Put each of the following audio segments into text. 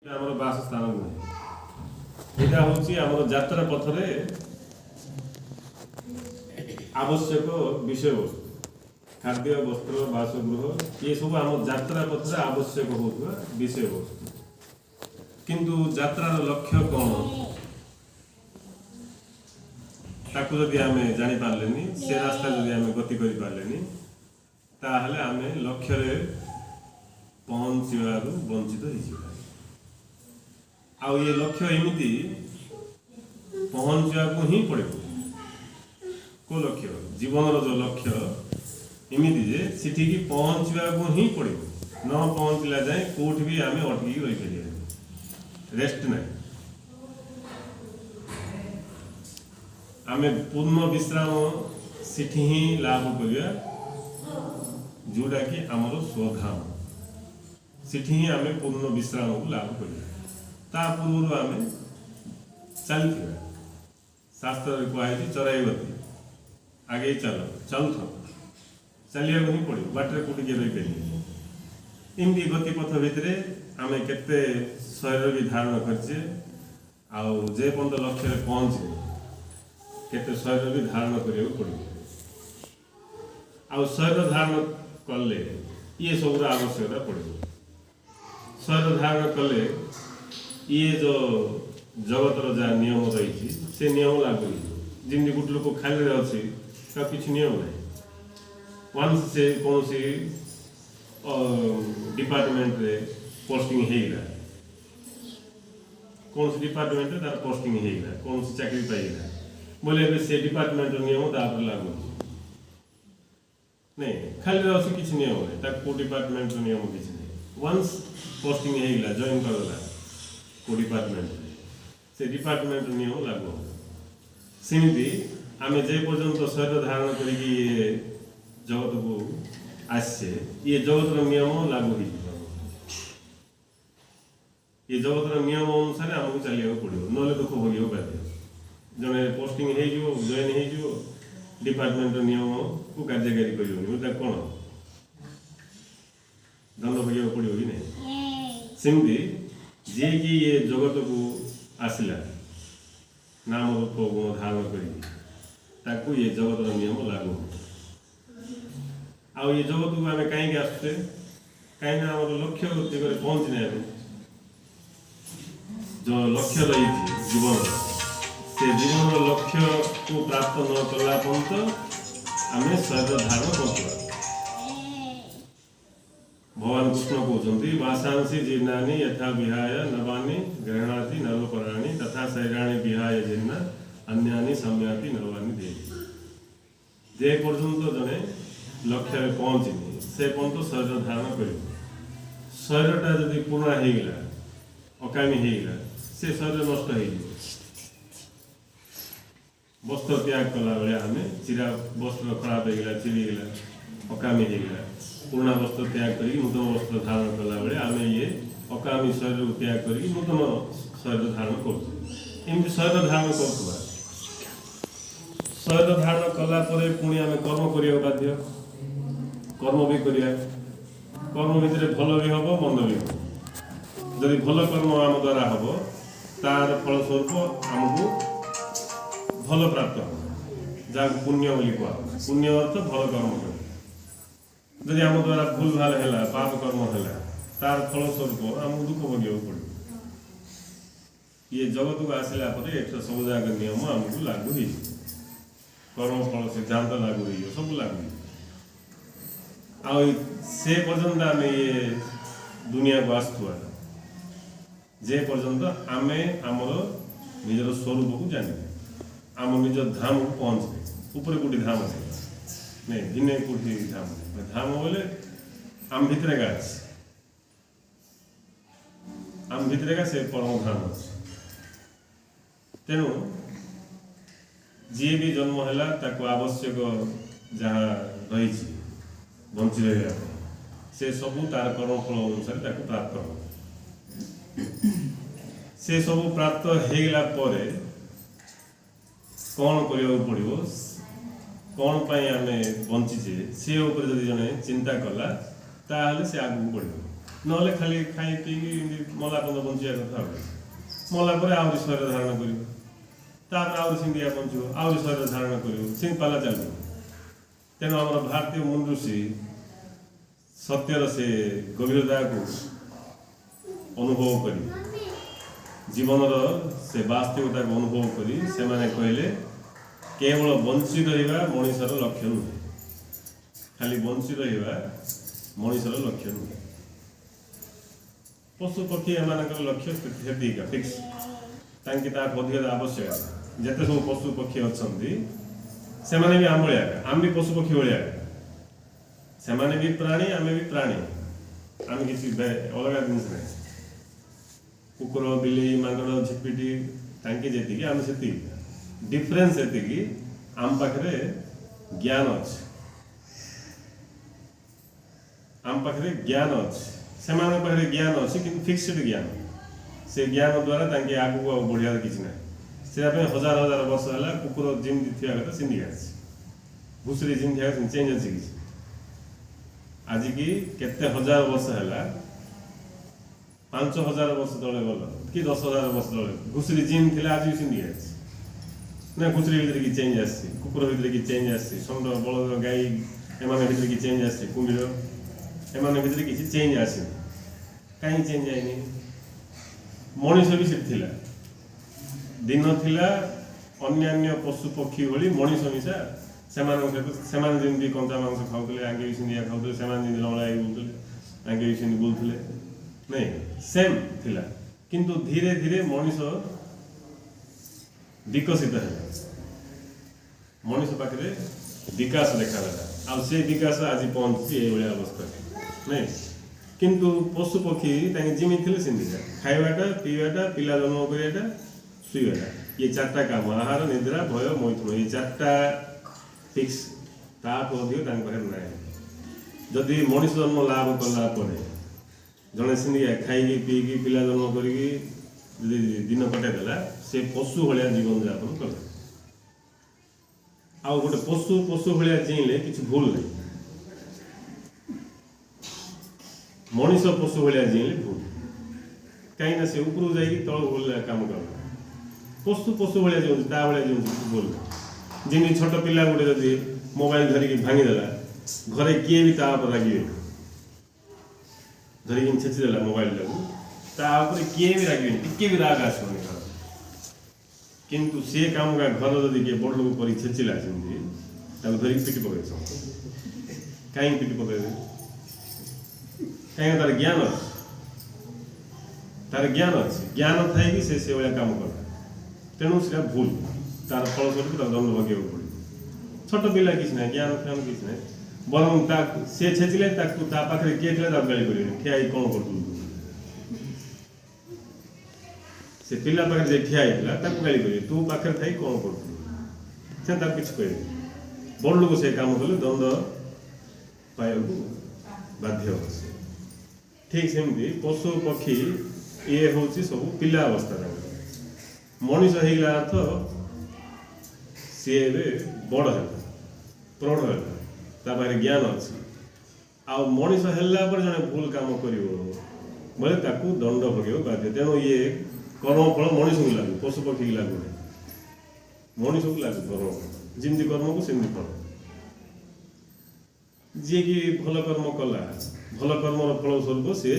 ଆମର ବାସସ୍ଥାନ ନୁହେଁ। ଏଇଟା ହେଉଛି ଆମର ଯାତ୍ରା ପଥରେ ଆବଶ୍ୟକ ବିଷୟବସ୍ତୁ, ଖାଦ୍ୟ, ବସ୍ତ୍ର, ବାସଗୃହ ଏସବୁ ଆମ ଯାତ୍ରା ପଥରେ ଆବଶ୍ୟକ ହେଉଥିବା ବିଷୟବସ୍ତୁ। କିନ୍ତୁ ଯାତ୍ରାର ଲକ୍ଷ୍ୟ କ'ଣ ତାକୁ ଯଦି ଆମେ ଜାଣିପାରିଲେନି, ସେ ରାସ୍ତା ଯଦି ଆମେ ଗତି କରିପାରିଲେନି, ତାହେଲେ ଆମେ ଲକ୍ଷ୍ୟରେ ପହଞ୍ଚିବାରୁ ବଞ୍ଚିତ ହେଇଯିବା। ଆଉ ये लक्ष्य एमती पहुँचा ही पड़े को लक्ष्य जीवन जो लक्ष्य एमती जे सेठी पहुँचा ही पड़े न पहुँचला जाए कौट भी आम अटक रही पार रेस्ट ना आम पूर्ण विश्राम सेठी ही लाभ करिया जोटा कि आमर स्वधाम सेठी ही आम पूर्ण विश्राम को लाभ करिया। ता पूर्व आम चलती शास्त्र कहुई चराइबती आगे चल चलु चलिया ही पड़ो बाटर कौटी रही पारे एमती गतिपथ भितर आम केते शरीर भी धारण करचे आजे पर्यंत लक्ष्य पहुँचे केते शरीर भी धारण करा पड़ो आ शरीर धारण कले ये सब आवश्यकता पड़ो शरीर धारण कले ये जो जगतर जहाँ नियम रही से नियम लागू जमी गोटे लोक खाली अच्छे किसी नियम ना वंस से कौन सी डिपार्टमेंट रे पोस्टिंग होगा कौन सी डिपार्टमेंट रे तार पोस्टिंग होगा कौन सी चाकरी पाइला बोले से डिपार्टमेंट नियम तापर लागू नहीं खाली अच्छे किसी नियम ना को डिपार्टमेंट नियम किसी नहीं वंस पोस्टिंग होगा जॉइन करला को डिपार्टमेंट से डिपार्टमेंट नियम लागू सेमती आम जे पर्यंत शरीर धारण करके जगत को आसे ये जगतर नियम लागू हो ये जगतर नियम अनुसार आमको चलिया पड़ो ना दुख भोग बाध्य जड़े पोस्टिंग हो जॉइन हो डिपार्टमेंट नियम को कार्यकारी कर कौन दंड भोग पड़ो कि नहीं सेमती जे कि ये जगत को आसला नाम रूप गुण धारण कर ये जगतर नियम लागू आ ये जगत को आम कहीं आसुचे कहीं लक्ष्य दिगरे पहुँचने जो लक्ष्य रही जीवन से जीवन लक्ष्य को प्राप्त न कला पर्यंत आम शरीर धारण कर भगवान कृष्ण कहते वासांसी जीर्णानि यथा विहाय नवानि ग्रहणाति नरोपराणि तथा शरीराणि विहाय जीर्णा अन्यानि सम्याति नवानि देहि जे पर्यंत जड़े लक्ष्य पहुँचनी से पर्यंत शरीर धारण कर शरीरटा जदि पुराणा होगला अकामी होगला से शरीर नष्ट हो वस्त्र त्याग कला बेले आम चिरा वस्त्र खराब होगला चिरीगला अकामी होगला पुराणा वस्त्र त्याग कर नूतन वस्त्र धारण कला बेले आम ये अकामी शरीर त्याग कर नूतन शरीर धारण कर शरीर धारण कर शरीर धारण कला पुणी आम कर्म करिया बाध्य कर्म भी करिया कर्म भितर भल भी हम मंद भी हम जदि भल कर्म आम द्वारा हम तार फलस्वरूप आमको भल प्राप्त हो जहाँ पुण्य बोली कह पुण्य अर्थ भल कर्म कर जदि आम द्वारा भूल भाल है पाप कर्म है तार फलस्वरूप आमको दुख भोग पड़ो ये जगत को आसला सब जाक नियम आमको लागू हो कर्म फल सिद्धांत लागू हो सब लागू से पर्यंत आम ये दुनिया को आसुआ जे पर्यंत आम आमर निजर स्वरूप को जाने आम निज धाम को पहुँचे ऊपर कोटी धाम अच्छे नहीं भिन्न कोटी धाम धाम बोले आम भितर का आम भितर का से परम धाम अच्छे तेणु जी भी जन्म है ताको आवश्यक जहाँ रही बंची रहा से सबू तार कर्म फल अनुसार ताको प्राप्त हो से सबू प्राप्त होगला कौन करने पड़ो कौन पाई आम बंचीचे से जब जड़े चिंता कला ताहले से आगू बढ़ो नहले खाली खाई पीकी मला पर्यंत बंचिया कथा मला पर आहरी शरीर धारण कर तापर आहरी सिंधिया बंचो आहरी शरीर धारण कर सिंह पाला चलो तेणु आम भारतीय मुनि ऋषि सत्यर से गभीरता को अनुभव कर जीवन से वास्तविकता को अनुभव करी से माने कहले केवल बंची रहा मनुष्यर लक्ष्य नुहे खाली बंची रहा मनुष्यर लक्ष्य नुहे पशु पक्षी एम लक्ष्य हेतिका फिक्स ताकि अधिक आवश्यक जिते सब पशु पक्षी अच्छा से माने भी आम भाया आम भी पशु पक्षी भाया से माने भी प्राणी आम भी प्राणी आम किसी अलग जिनस ना कुकुर बिल्ली मांगड़ झिपिटी तांके जेतिकी आम से डिफरेंस एतिकी आम पाखरे ज्ञान अच्छे आम पाखरे ज्ञान अच्छे से पाखे ज्ञान अच्छे कि फिक्सड ज्ञान से ज्ञान द्वारा तांके आगू बढ़िया किसी ना से हजार हजार वर्ष है कुकुर जिंदी थी कथा सिंधी घुसरी जिंदी चेंज अच्छे कि आज की केते हजार वर्ष है 5000 वर्ष तले गल कि 10,000 वर्ष तले घुसरी जिन थी आज भी सिंधी ना घुसरी भीतर की चेंज आसी कुकुर भीतर की चेंज आसी षंड बलद गाई एम भीतर की चेंज आसी कुंडीर एम भीतर किसी चेंज आसी कहीं चेंज आईनी मनीष भी से दिन थिला अन्य पशु पक्षी भली मनीष मिशा से कंचा मांस खाऊले आगे भी सिंधिया खाऊले से लंगड़ा बुलूले आगे भी सिंधी बुलूले नहीं सेम थिला किंतु धीरे धीरे मनीष विकसित है मनीष पाखे विकास देखा आ से विकास आज पहुंची ये अवस्था नहीं किंतु पशु पक्षी जिमी थे सिंधिका खाइबाटा पीवाटा पिला जन्म कराटा शुईबाटा ये चार्टा काम आहार निद्रा भय मैथुन ये चार्टा फिक्स ताप अधिक ना जदि मनीष जन्म लाभ कला जड़े सिंधिका खाई पीकी पिला जन्म कर दिन कटाइदेला से पशु भाया जीवन यापन कला आ गोटे पशु पशु भाया जीले किसी भूल नहीं मनीष पशु भाया जीले भूल कहीं से उपरू जा तल भूल कम कर पशु पशु भाया जीवन भाया जीवन किसी भूल नहीं जिन छोट पिला गोटे जदि मोबाइल धरिकी भांगीदेला घरे किए भी तापर रागे धरिकी छेचीदेला मोबाइल टापर किए भी रागे टी भी राग आसबनी घर किंतु सी काम का घर जदि किए बड़ लोग कर छेचिला धरिकी पिटी पकड़ कहीं पिटी पकड़े कहीं तार ज्ञान अच्छे ज्ञान थाई से भाया काम कर तेणु से भूल तार फलस्वरूप दंड भोगे पड़े छोट पिला किसी ना ज्ञान फ्यान किसी ना बरं सी छेचिले पाखे किए थे गाड़ी कर ठिया कौन कर से पिला पाखे जे ठिया गाड़ी कर तू पाखे थी कौन कर किसी कह बड़ लोग से काम कले दंड पाइबा बाध्य ठीक सेमती पशु पक्षी ये हूँ सब पिला अवस्था मनीष होगा अर्थ सी बड़ है प्रौढ़ है तापर ज्ञान अच्छी आ मनीष है जड़े भूल कम कर बोले दंड भोगे बाध्य तेणु ये कर्म फल मनीष को लागू पशु पक्षी की लागू नहीं मनीष को लागू कर्म जमी कर्म को सेमती फल जी कि भल कर्म कला भल कर्मर फल स्वरूप सी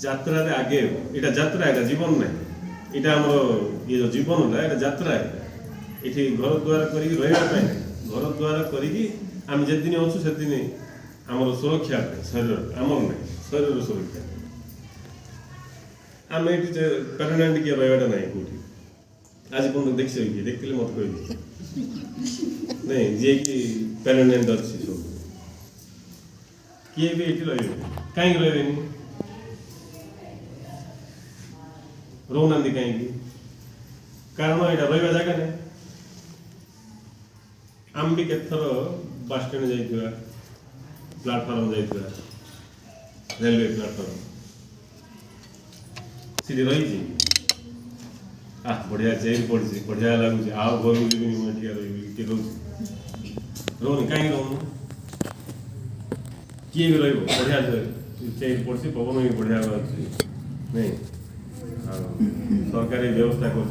जात्रा आगे यहाँ जात्रा यहाँ जीवन ना यहाँ आम ये जीवन है जात्रा ये घर द्वार कर घर द्वार करम जिन अच्छु से दिन आम सुरक्षा शरीर आमर ना शरीर सुरक्षा आम ये पेरेन्ट किए रहा ना कौटी आज कौन देखिए देखते मत कह नहीं जी कि पेरेन्ट अच्छी सब किए भी ये रे कहीं रे रोना कहीं कारण यहाँ रहा जगह नहीं आम भी केथर बस स्टैंड जा प्लाटफर्म जा रेलवे प्लाटफर्म सीधी रही बढ़िया चेयर पड़ी बढ़िया लगुच आउ घर जी रही रोनी कहीं रोन किए भी रही बढ़िया चेयर पड़ी पवन भी बढ़िया अच्छी नहीं सरकारी व्यवस्था कर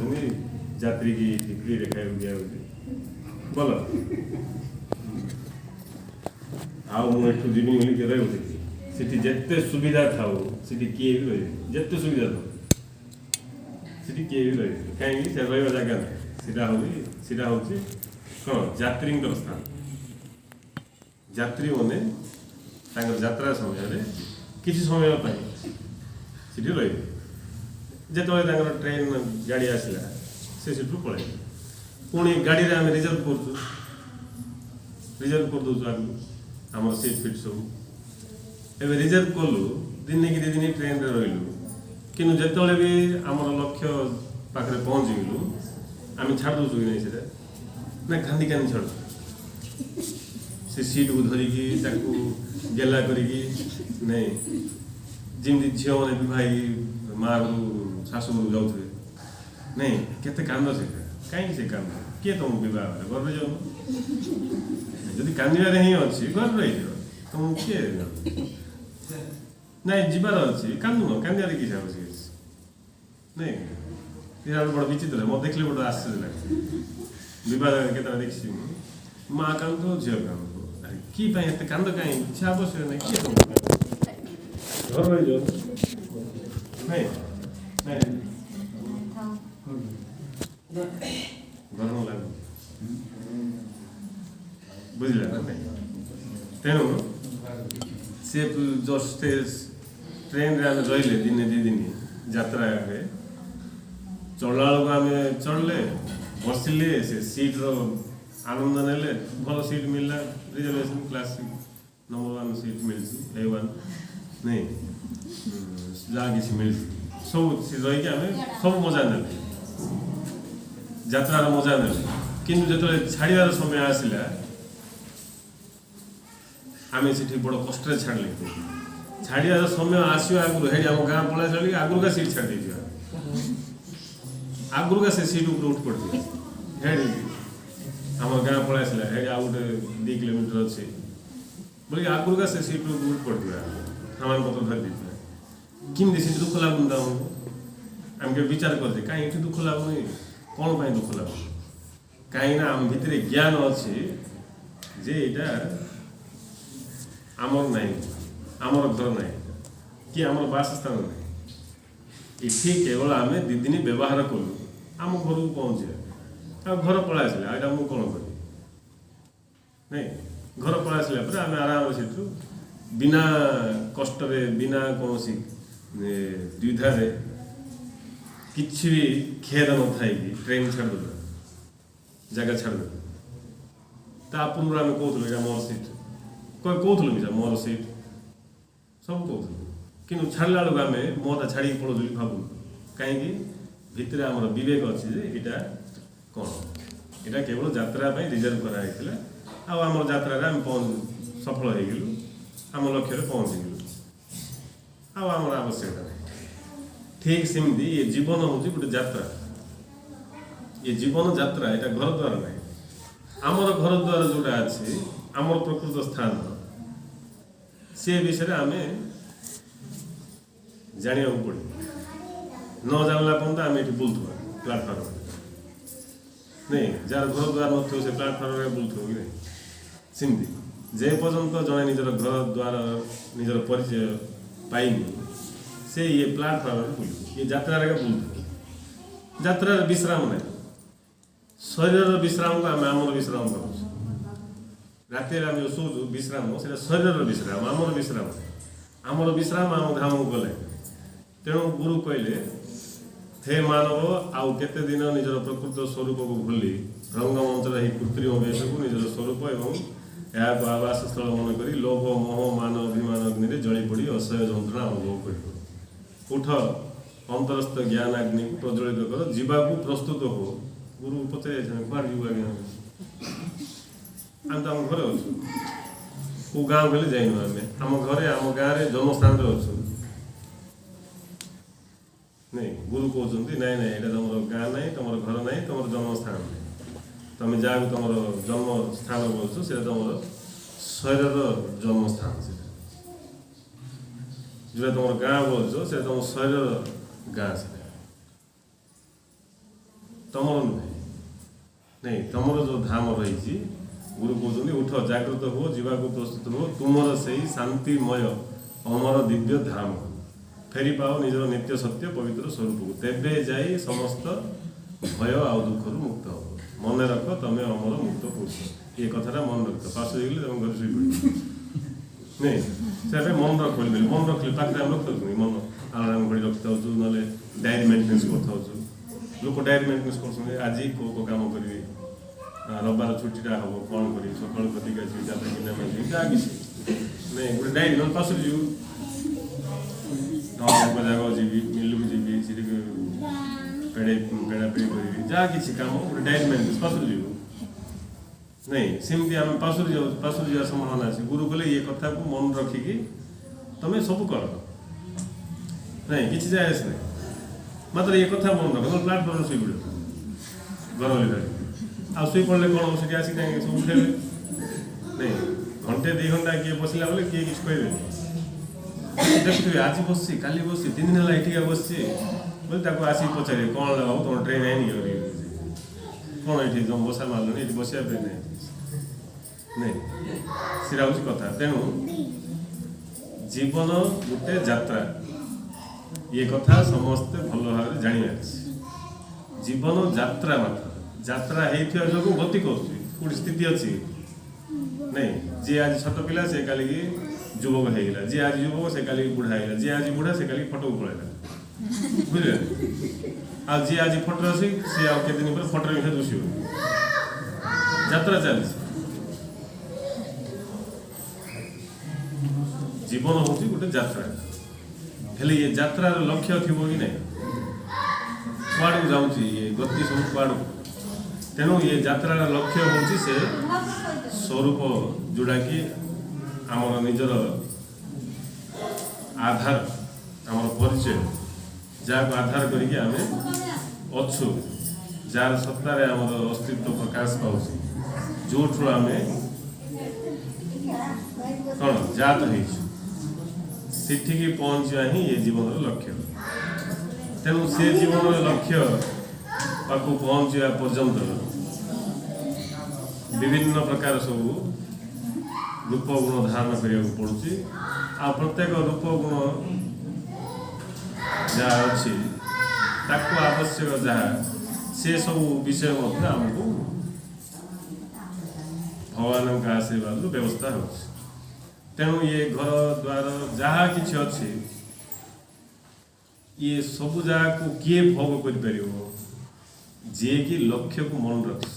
यात्री की फ्री रे खाई दिया भल आठू जीवन बोलिक रही जिते सुविधा था किए भी रही जिते सुविधा था किए भी रही कहीं रहा जगह ना हूँ कौन यात्री स्थान यात्री मैंने यात्रा समय किसी समय रही जो ट्रेन गाड़ी आसला से पड़े पुणी गाड़ी में आम रिजर्व कर दो आगे आम सीट फिट सब एवं रिजर्व कलु दिन कि दी दिन ट्रेन रही कि जो भी आम लक्ष्य पाखे पहुँची गलु आम छाड़ दौचु कि नहीं ना कांदी कांदी छाड़ से सीट को धरिकी गेला करी नहीं जमी झील मैंने भाई माँ गुरु शाशु गुरु जाऊे नहीं केते कांद से कहीं से कांद किए तुम बहुत घर जाऊन जदि कांदार ही अच्छी घर रही तुम किए नहीं जीवार अच्छी कांदुन कांदार कि नहीं ये बड़ विचित्र मत देखले बड़ा आश्चर्य लगे बहुत देखी माँ कांद झील कांद कि कांद कहीं इच्छा आवश्यक नहीं किए तुम घर रही जाओ नहीं गरम लगे बुझल तेणु सी जस्ट ट्रेन रे रही दिन दी दिन यात्रा चढ़ला बेलू आम चढ़ले बसिले से सीट्र आनंद नेले भल सीट मिलला रिजर्वेशन क्लासिक नंबर 1 सीट मिली A1 नहीं जहाँ किसी मिल सब रही आम सब मजा ने यात्रार मजा ने किंतु जो छाड़ार समय आसला आम से बड़ कष्ट छाड़े छाड़ार समय आसो आगुरी हे आम गाँ पड़ा चलिए आगुरी का सीट छाड़ दे आगुरी का से सीट ऊपर उठ पड़ती हे आम गाँ पड़ा आसला हे आ गए 2 किलोमीटर अच्छे बोलिए आगुरी का से सीट ऊपर उठ पड़ती सामान पत्र धर दी किमती से दुख लगुन आम के विचार करते कहीं दुख लगुनि कौन पर दुख लगुन कहीं आम भितर ज्ञान अच्छे जे यहाँ आमर ना आमर घर ना कि आमर बासस्थान ना इठी केवल आम 2 दिन व्यवहार कलु आम घर को पहुँचे घर पड़ा आसला यहाँ मुझे कौन करी नहीं घर पड़ा आसला आम आराम से बिना कष्ट बिना कौन द्विधा किसी भी खेद न था ट्रेन छाड़ जगह छाड़ पूर्व आम कहूँ मोर सीट कहूँ मोर सीट सब कहूँ कि छाड़ा बेलू आम मोटा छाड़ी पड़ो भावु कहीं भितर आम विवेक अच्छे यहाँ कौन यहाँ केवल यात्रा रिजर्व कराई आम यात्रा आम सफल हो गलु आम लक्ष्य पहुँची गलु आमर आवश्यकता नहीं ठीक सेमती ये जीवन हूँ गोटे यात्रा ये जीवन यात्रा यहाँ घर द्वार ना आमर घर द्वार जोटा अच्छे आमर प्रकृत स्थान से विषय आम जाना पड़े न जानला पर्यंत आम ये बुलुवा प्लाटफर्म नहीं जार घर द्वार न से प्लाटफर्म बुलुव कि नहीं सेमती जे पर्यंत जड़े निजर घर द्वार निजर परिचय पाइनि से ये प्लाटफर्म बुलू ये यात्रा बुलू यात्रा विश्राम ना शरीर विश्राम को आम आमर विश्राम करूँ रात आम जो शोचु विश्राम से शरीर विश्राम आमर विश्राम आम धाम को गले तेणु गुरु कहले हे मानव आउ केते दिन निजर प्रकृत स्वरूप को भूली रंगमंचर ही कृत्रिम वेश को निजर स्वरूप एवं यहाँ आवास स्थल मन कर लोभ मोह मान अभिमान अग्नि जली पड़ी असह्य जंत्रणा अनुभव कर उठ अंतरस्थ ज्ञान अग्नि को प्रज्वलित कर जीवा को प्रस्तुत हो गुरु पचार कौन जीव आम तो आम घर अच्छु को गाँव गले जाइनु आम घरे आम गाँव में जन्मस्थान अच्छु नहीं गुरु कहते ना ना यहाँ तुम गाँ ना तुम घर ना तुम जन्मस्थान तुम जहाँ तुम जन्म स्थान बोलछ से तुम शरीर जन्मस्थान से जो तुम गाँ बोल से तुम शरीर गाँ से तुम नुहे नहीं तुम जो धाम रही गुरु कहते उठ जागृत हो जीवा को प्रस्तुत हो तुमर से शांतिमय अमर दिव्य धाम फेरी पाओ निजर नित्य सत्य पवित्र स्वरूप को तेबे जाई समस्त भय आउ दुखर मुक्त हो मन रख तमें अमर मुक्त पुरुष ये कथा मन रख पास हो गले तुम घर शुई नहीं से मन रख मन रखिले पाखे आम रख मन आलाराम घड़ी रखी था ना डायरी मेन्टेनेंस कर लोक डायरी मेन्टेनेंस कर आज को काम करेंगे रविवार छुट्टीटा हम कौन कर सकाल कतिक जहाँ किसी नहीं गोटे डायरी ना पास जीव जगह जीवी मिलू जीवी सी पेड़े पेड़ापेड़ी करी जहाँ किसी काम गोटे डायरी मेन्टेनेंस पास जीव नहीं सेमती आम पासुरी जा संभावना अच्छे गुरु कहले ये कथा को मन रखिकी तुम्हें सब कर नहीं किसी जाए नहीं मात्र ये कथा मन रख प्लाटफर्म शुई पड़े घर वाली आ शुई पड़े कौन से आसिक सब उठेबे नहीं घंटे 2 घंटा किए बसला बोले किए किसी कहे देखिए आज बस काली बस 3 दिन है ये बस बोले आसिक पचारे कौन लगा तुम ट्रेन है कौन ये तुम बसा मारल ये बसा नहीं सीरा हूँ कथा तेणु जीवन गोटे यात्रा ये कथा समस्ते भल भाव जाना जीवन यात्रा मात्र यात्रा होता जो गति कर स्थिति अच्छी नहीं जी आज छोट पिला से काली युवक होगा जी आज युवक से काली बुढ़ा होगा जी आज बुढ़ा से काली फटो पड़ेगा बुझे आ जी आज फटो अच्छी सी आ दिन पर फटो लिखा दुषी यात्रा चली जीवन हूँ गोटे यात्रा हेले ये यात्रार लक्ष्य थी कि नहीं कुआड़ जाऊँगी ये गति सब कुआड़ तेणु ये यात्रार लक्ष्य हूँ से स्वरूप जोड़ा कि आमर निजर आधार आमर परिचय जहाँ आधार करके आम अच्छु जार सत्तार आमर अस्तित्व प्रकाश पाऊँ जो आम कौन जात होठी पहुँचा ही ये जीवन लक्ष्य तेणु से जीवन लक्ष्य पाक पहुँचा पर्यंत विभिन्न प्रकार सब रूप गुण धारण करा पड़ुची आ प्रत्येक रूप गुण जहाँ अच्छी आवश्यक जहाँ से सब विषय आमको भगवान का आशीर्वाद व्यवस्था हो तेणु ये घर द्वार जहाँ किसी अच्छे ये सब जगह को किए भोग कर जे कि लक्ष्य को मन रखी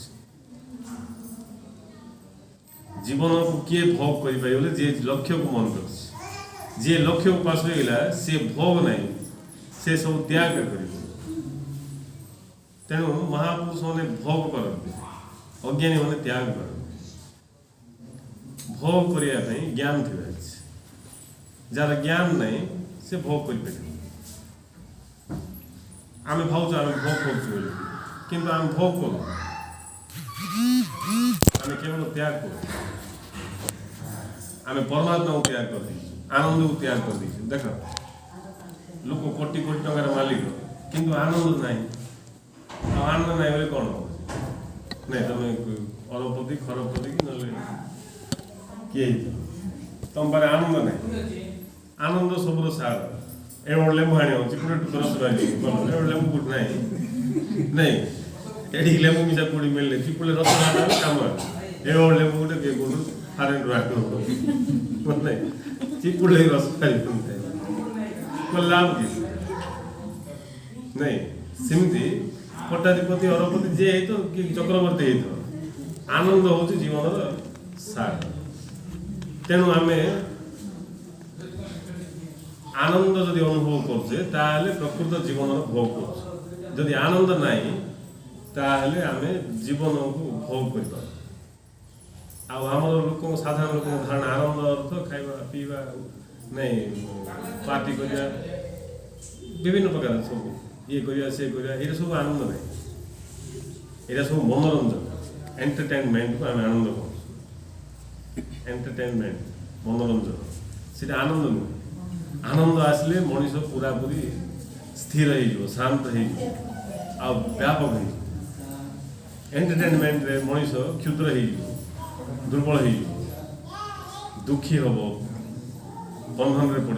जीवन को किए भोग कर जे लक्ष्य को मन रखी जे लक्ष्य को पास हो गला से भोग नहीं से सब त्याग कर तेणु महापुरुष मैंने भोग करते अज्ञानी मैंने त्याग करते भोग करने ज्ञान थी जार ज्ञान नहीं से भोग कर आम भाव आम भोग कर किंतु आम भोग करूँ आम केवल त्याग कर आम परमात्मा को त्याग कर दी आनंद को त्याग कर दी देख लोक कोटी कोटी टकर मालिक किंतु आनंद नहीं आनंद नहीं बोले कौन नहीं तुम अरबपति खरबपति कि ना किए तुम पारे आनंद नहीं आनंद सबूर सार ए लेंबू आने चिपुड़ रस लेंबू कुट नहीं एटी लेंबू मिसा कोड़ी मिलने चिपुड़ रस काम ए लेंबू गोटे किए कौन फारेन नहीं चिपुड़ रस खाई लाभ कि नहीं सेमती कोटाधिपति अरबपति जे तो कि चक्रवर्ती हो आनंद हूँ जीवन सार तेणु आम आनंद जदि अनुभव करछे ताहले प्रकृत जीवन भोग कर जदि आनंद नहीं ताहले आम जीवन को भोग कर आम लोक साधारण लोक धारणा आनंद अर्थ खाइबा पीवा नहीं पार्टी करिया विभिन्न प्रकार सब ये करिया से करिया ये सब आनंद नहीं ये सब मनोरंजन एंटरटेनमेंट को आम आनंद कर एंटरटेनमेंट मनोरंजन से आनंद नुहे आनंद आसले मनीष पूरा पूरी स्थिर हो शांत हो व्यापक हो एंटरटेनमेंट रे मनीष क्षुद्र हो दुर्बल हो दुखी हम बंधन रे पड़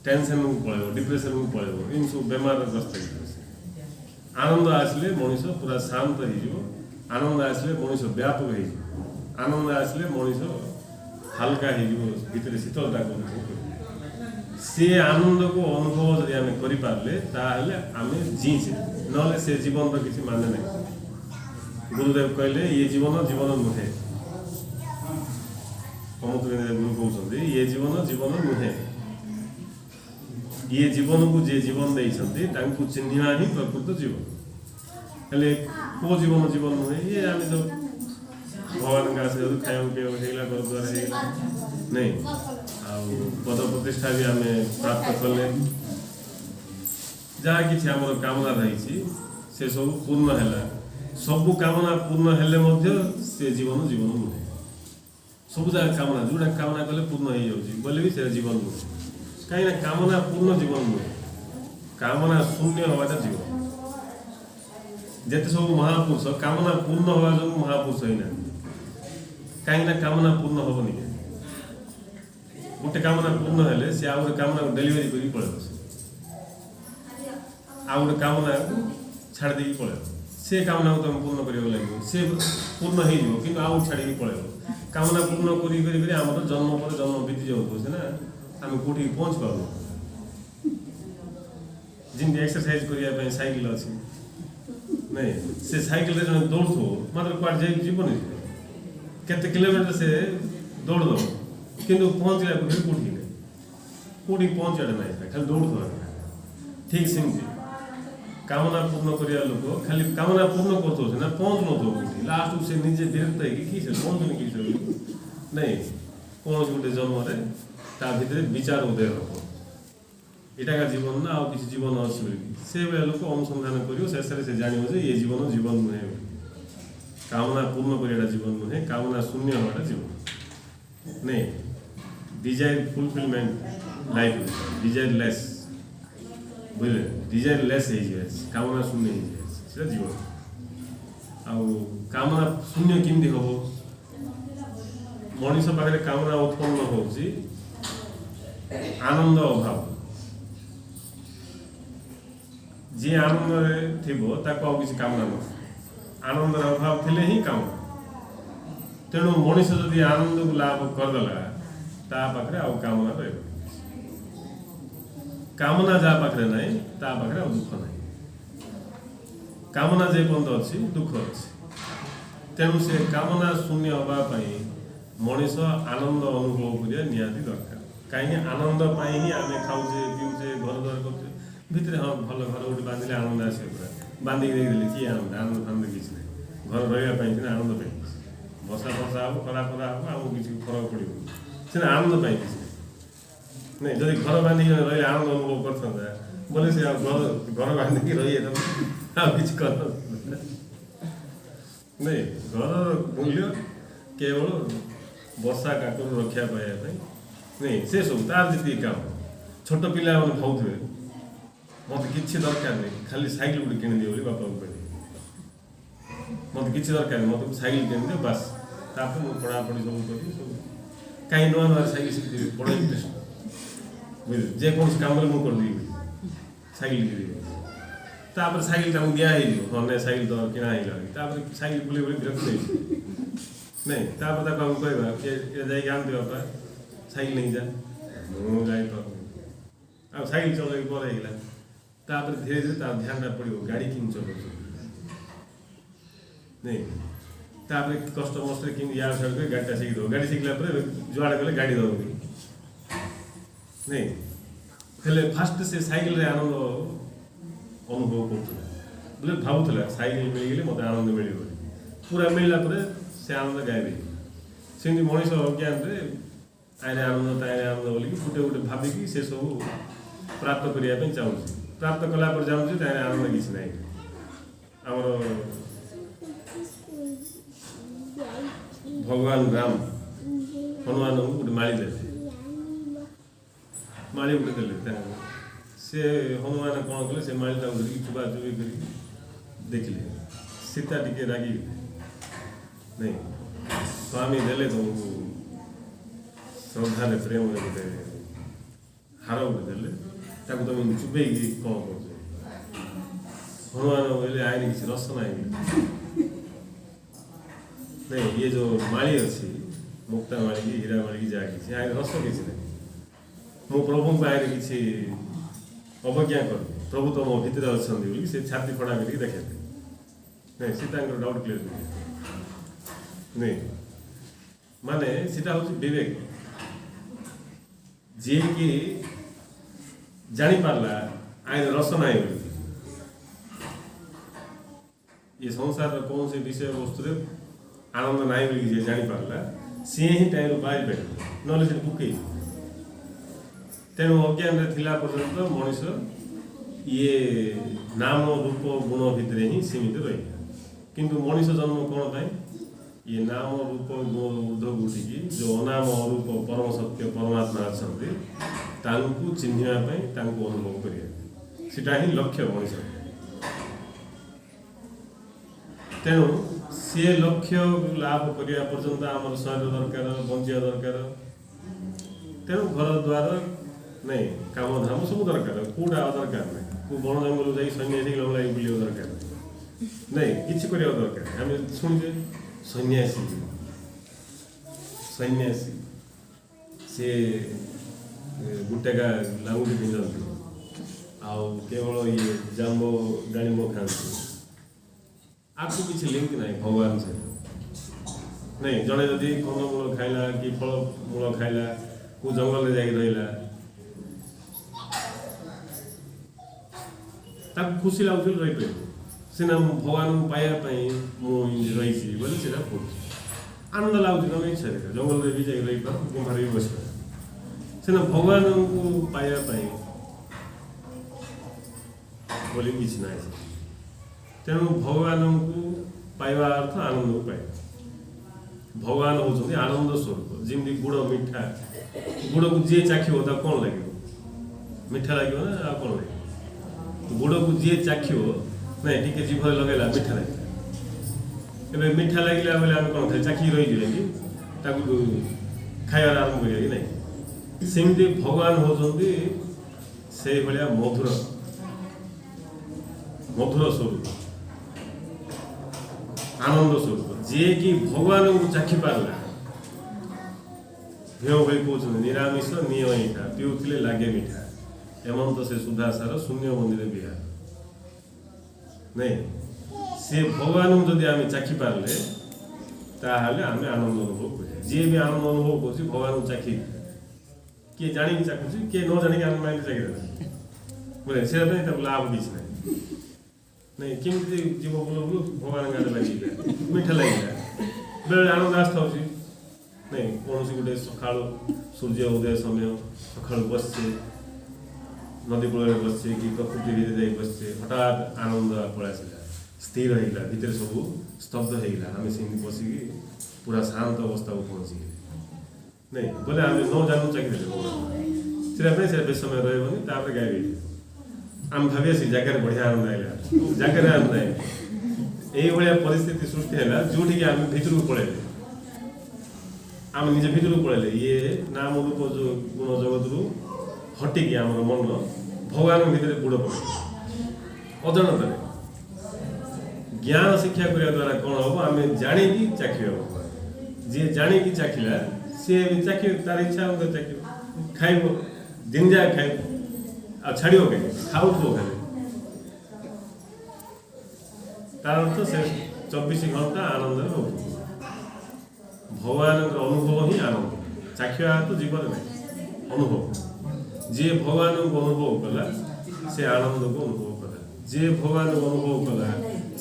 टेंशन को पड़े डिप्रेशन को पड़े इन सब बेमार ग्रस्त आनंद आसले मनीष पूरा शांत हो आनंद आसले मनीष व्यापक हो आनंद आसले मनीष हल्का हो भितर शीतलता को अनुभव से आनंद को अनुभव जब आम करें आम जीचे ना से जीवन तो किसी माने नहीं गुरुदेव कहले ये जीवन जीवन नुहे कमतुरेन्द्र गुरु कहते ये जीवन जीवन नुहे ये जीवन को जे जीवन देते चिन्हवा ही प्रकृत जीवन हेल्ले को जीवन जीवन नुहे ये आम तो भगवान का आशीर्वाद खाया पिया घर द्वार नहीं पद प्रतिष्ठा भी आम प्राप्त कले जहाँ कि कामना रही से सब पूर्ण है सबू कामना पूर्ण हेल्ले से जीवन जीवन नुहे सब जगह कामना जोटा कामना कले पूर्ण हो जाए भी से जीवन नुहे कहीं कामना पूर्ण जीवन नुहे कामना शून्य हवाटा जीवन जिते सब महापुरुष कामना पूर्ण हवा जो महापुरुष होना कहीं कामना पूर्ण हेनी गोटे कामना पूर्ण हेले सी आउ गोटे कामना डेलीवरी कर पड़े आउ गोटे कामना छाड़ दे पड़े से कामना को तुम पूर्ण करने लगे सी पूर्ण हो कि आउ छाड़ी पड़े कामना पूर्ण कर जन्म पर जन्म बीती जाऊँ ना आम कौटी पहुँच पार जमी एक्सरसाइज करने साइकिल अच्छी नहीं से साइकिल जो दौड़ मात्र कड़े जीवन केते किलोमीटर से दौड़ दो किंतु पहुँचला कौटी नहीं कौटी पहुँचा ना खाली दौड़ ठीक सेमती कामना पूर्ण करने लोक खाली कामना पूर्ण कर ना पहुँच न लास्ट से निजे विरक्त कि पहुँचुनि कि नहीं कौन गोटे जन्म ता भीतर विचार उदय हम इटा का जीवन ना आउ किसी जीवन अच्छी से भाया लोक अनुसंधान कर शेष से जान ये जीवन जीवन नुहे कामना पूर्ण करटा जीवन नुहे कामना शून्य हवाटा जीवन नहीं desire fulfilment life desireless बुझे डिजायर लेस कामना शून्य हो जीवन आउ कामना शून्य केमती हम मनीष पाखे कामना उत्पन्न हो आनंद अभाव जी आनंद थी किसी कामना न आनंद अभाव थे ही काम तेणु मनीष जदि आनंद को लाभ करदेला पाखे आउ कामना रही कामना जहाँ पाखे ना पाखे आ दुख ना कामना जे पर्यंत अच्छी दुख अच्छी तेणु से कामना शून्य हाँपाई मनीष आनंद अनुभव करिया निहाती दरकार कहीं आनंद ही आम खाऊे पीऊे घर द्वार कर भितर हाँ भल घर गोटे बांधिले आनंद आसे पूरा बांधिक देखिए किए आनंद आनंद फानंद किसी ना घर रही आनंद बसा बसा हम खरा खरा हम आम किसी फरक पड़ो सीना आनंद किसी नहीं जब घर बांधिक रही आनंद अनुभव करता बोले से घर बांधिक रही किसी कर नहीं घर मूल्य केवल वर्षा काकर रक्षा पाइबापी नहीं से सब तार जी काम छोट पिला मैंने भावे मत कि दरकार नहीं खाली साइकिल गोटे किणिदियो बापा को कहे मत कि दरकार नहीं मत साइकिल किणिदियो बास तापर मुझे पढ़ापढ़ी सब करी सब कहीं नुआ नुआ साइकिल शिखी बड़ा इंटरेस्ट बुझे जेकोसी कम मुझे साइकिल किन साइकिल तुमको दिखाई हाँ नहीं साइकिल तो किणा है साइकिल बुले बुले विरक्त नहीं कहवा आनते बापा साइकिल नहीं जा मुझे साइकिल चल परेगा धीरे धीरे तार ध्यान पड़ो गाड़ी किन चल नहीं कष्ट मस्त कि यार साइड गाड़ी शिखी गाड़ी शिखला जुआड़े गले गाड़ी दब नहीं हेल्ले फास्ट से साइकिल आनंद अनुभव कर बोले भावुला साइकिल मिलगले मत आनंद मिल पूरा मिलला से आनंद गायब सेमती मनीष अज्ञान आईने आनंद ताईने आनंद बोलिकी गोटे गोटे भाविकी से सब प्राप्त करने चाहूँ प्राप्त कलापर जाऊँ ताईने आनंद किसी ना आमर भगवान राम हनुमान को गोटे माली देते माली गुटे देले से हनुमान कौन कले से माली धरिकी चुबा चुबी कर देखले सीता टिके रागी नहीं स्वामी देले तुमको श्रद्धा प्रेम गोटे हार गोटे देले तुम चुबे कौन कर हनुमान बोले आए किसी रस ना नहीं ये जो माली अच्छी मुक्ता माली की हीरा माली की जहाँ किसी आए रस किसी नहीं मो प्रभु को आए किसी अवज्ञा कर प्रभु तो मो भितर अच्छा से छाती फड़ा करके देखे नहीं सीता डाउट क्लीयर कर नहीं माने सीटा हूँ विवेक जी कि जानी पारला आए रस ना ये संसार कौन से विषय वस्तु आनंद ना बोलिए जानी पारला सी ही टाइम बाहर बैठ ना से बुके तेणु अज्ञान थिला पर्यंत मनीष ये नाम रूप गुण भितर ही सीमित रही किंतु मनीष जन्म कौन पाए ये नाम रूप गुण ऊर्धक उठिकी जो अनाम अरूप परम सत्य परमात्मा अच्छा चिन्हवाई अनुभव करा ही लक्ष्य मनीष तेणु सी लक्ष्य लाभ करने पर्यंत आम शरीर दरकार बंचा दरकार तेणु घर द्वार नहीं काम धाम सब दरकार कौटा दरकार नहीं को बण जंगल जाए सन्यासी लगे बुले दरकार नहीं किसी करवा दरकार आम शुणे सन्यासी सन्यासी से गुटेका लांगुटी पिंधती आउ केवल ये जाम्बो डाणिम्ब खाती आपको किसी लिंक नहीं भगवान से नहीं जड़े जदि कंदमूल खाइला कि फलमूल खाइला को जंगल जाकि रहा खुशी लगुच रही पार सीना भगवान पाइबापी मुझे बोले सीटा भूल आनंद लगुच तुम इच्छा जंगल भी जाकि रही पार गुम्फार भी बस सीना भगवान को पाइबापी बोली किसी ना तेणु भगवान को पाइबा अर्थ आनंद को पाइबा भगवान होती आनंद स्वरूप जमी गुड़ मिठा गुड़ को जी चाखिब तो कौन लगे मिठा लगे ना आ कौन लगे गुड़ को जी चाखिब नहीं टी जीभ लगेगा मिठा लगे मिठा लगे बोले आम कौन खाए चाखी रही कि खाइबार आरंभ करिया कि नहीं सेमती भगवान होती से भाया मधुर मधुर स्वरूप आनंद स्वरूप जी कि भगवान को चाखी पारला भेव भाई कहते निरामिष निय ईठा पीउले लगे मीठा एमंत से सुधासार शून्य मंदिर बिहार नहीं से भगवान को जदि आम चाखी पारे ताहले आम आनंद अनुभव कर जी भी आनंद अनुभव कर भगवान को चाखी किए जाणी चाखुची किए न जाणी आम माइंड चाखी बोले से लाभ किसी ना नहीं केमती जीव बोल बोल भगवान गाड़े लगे मीठा लगे बेले आनंद आस्था हो नहीं कौन गोटे सका सूर्य उदय समय सका बसचे नदी कूल बसचे कि प्रकृति भीतर बसचे हठात आनंद पलैसा स्थिर होगा भितर सब स्तब्ध होगा आम से बसिकी पूरा शांत अवस्था को पहुँची नहीं बोले आम न जानू चाकरी से बेस समय रही गाय आम भावी से जगह बढ़िया आनंद आएगा जगह आनंद आए यही परिस्थिति सृष्टि है जोटि आम भीतर को पलैले आम निजे भीतर को पलैले ये नाम रूप जो गुण जगत रू हटिकी आम मन भगवान भीतर बुड़ पड़े अजाणत ज्ञान शिक्षा करने द्वारा कौन हम आम जाणी चाखिबा जी जाणी चाखिला सी भी चाखी तार इच्छा चाखिब खाइब दिन जाए खाइब आ छाड़ो कहीं खाऊ खाली तार अर्थ से 24 घंटा आनंद भगवान अनुभव ही आनंद चाखिया तो जीवन नहीं अनुभव जी भगवान को अनुभव कला से आनंद को अनुभव कला जी भगवान को अनुभव कला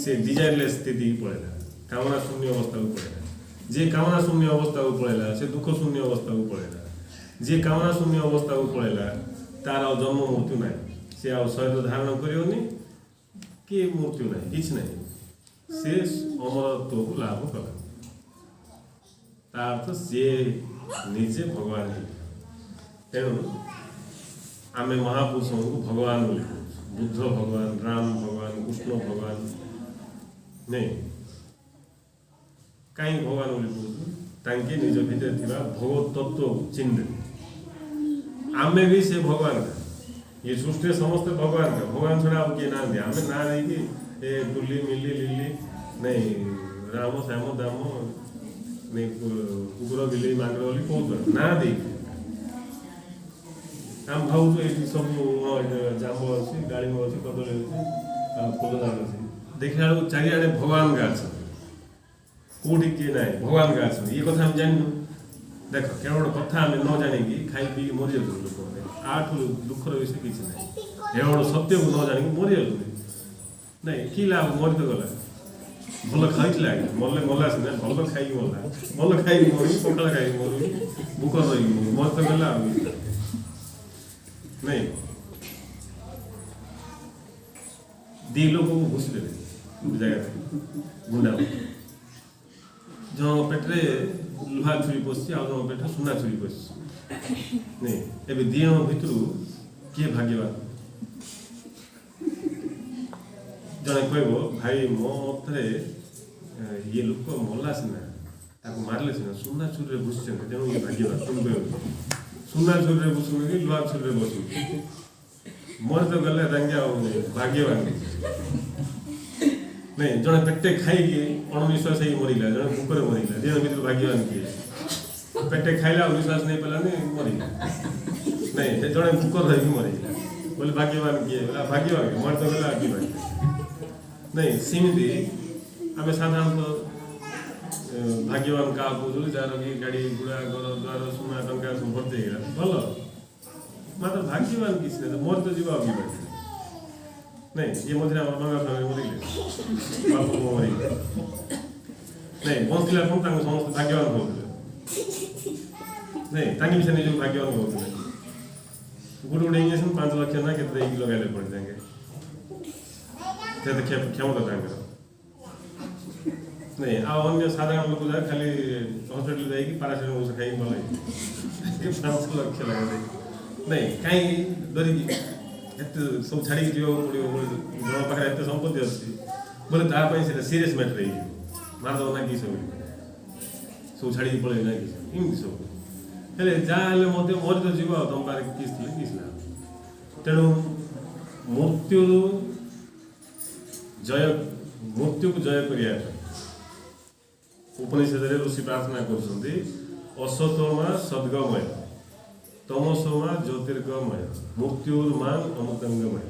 से डिजायरलेस स्थिति पड़ेगा कामना शून्य अवस्था को पड़ेगा जी कामना शून्य अवस्था को पड़ेगा से दुख शून्य अवस्था को पड़ेगा जी कामना शून्य अवस्था को पड़ेगा तार जन्म मृत्यु ना सी आ शरीर धारण करनी कि मृत्यु ना कि ना से अमरत्व को लाभ कला तार अर्थ सी निजे भगवान तेणु आम महापुरुष को भगवान बोली बुद्ध भगवान राम भगवान कृष्ण भगवान नहीं कहीं भगवान बोली तांके निज भितर थिबा भगवत तत्व चिन्ह आमे भी से भगवान का ये सृष्टि समस्त भगवान का भगवान छड़ा अब किए ना दिया हमें ना नहीं कि ए दुल्ली मिली लिली नहीं राम श्याम दाम नहीं कुकुर बिल्ली मांगर बोली कौन ना दे आम भाव ये सब जाम अच्छी डालिम अच्छी कदली अच्छी फुलदान अच्छी देखा चारिड़े भगवान का अच्छा कौटी किए ना भगवान का अच्छा ये कथा हम जानू देख क्या गोटे कथा आम न जाणी खाई पी मरी जाऊँ लोक आठ दुखर विषय किसी ना ये गोटे सत्य को न जाणी मरी जाऊँ नहीं कि लाभ मरी तो गला भल खाई मरले मरला सीना भल खाई मरला भल खाई मरी पखाड़ खाई मरी भूक रही मर तो गला नहीं दी लोग को घुष देते जगह गुंडा जो पेटे लुहा छुरी पशि आ पेटे सुना छुरी पशि नहीं एवं दी भितर किए भाग्यवान जड़े कह भाई मो मत ये लोक मरला सीना मारे सीना सुना छुरी घुषे तेणु ये भाग्यवान तुम कह सुना छुरी घुसुन कि लुहा छुरी बसुन मर तो गले भाग्यवान नहीं जड़े पेटे खाई अणविश्वास मरला जड़े भूकर मरला दिन भर भाग्यवान किए पेटे खाइला विश्वास नहीं पाला मरला नहीं जड़े भूकर रही मरला बोले भाग्यवान किए भाग्यवान मर तो गला कि नहीं सेमती आम साधारणतः भाग्यवान क्या कौन जार कि गाड़ी घोड़ा घर द्वार सुना टंका सब भर्ती भल मात्र भाग्यवान किसी नहीं मोर तो जीवा अभिमान नहीं ये मझे मंगा स्वामी मरले बापू मरले नहीं बंचला समस्त भाग्यवान कहते नहीं ताकि विषय निज भाग्यवान कहते गोटे गोटे इंजेक्शन 5 लाख ना के लगाइले पड़ जाएंगे क्षमता नहीं अन्य साधारण लोक जाए खाली हस्पिटाल जाकि पारासिटामोल औषध खाई भल 5 लाख लगे नहीं कहीं डरिकी सब छाड़ी जीवा पड़ो जन पाखे एत संपत्ति अच्छी बोले ताकि सीरीयस मैटर है मारदेव ना कि सब छाड़ी पड़े ना कि इमती सब हेल्ले जहाँ मरी तो जीव तुम पाखे किस ना तेणु मृत्यु जय मृत्यु को जय करिया उपनिषद ऋषि प्रार्थना कर असतोमा सद्गमय तमसोमा ज्योतिर्गमय मृत्युर्मान अमृतंगमय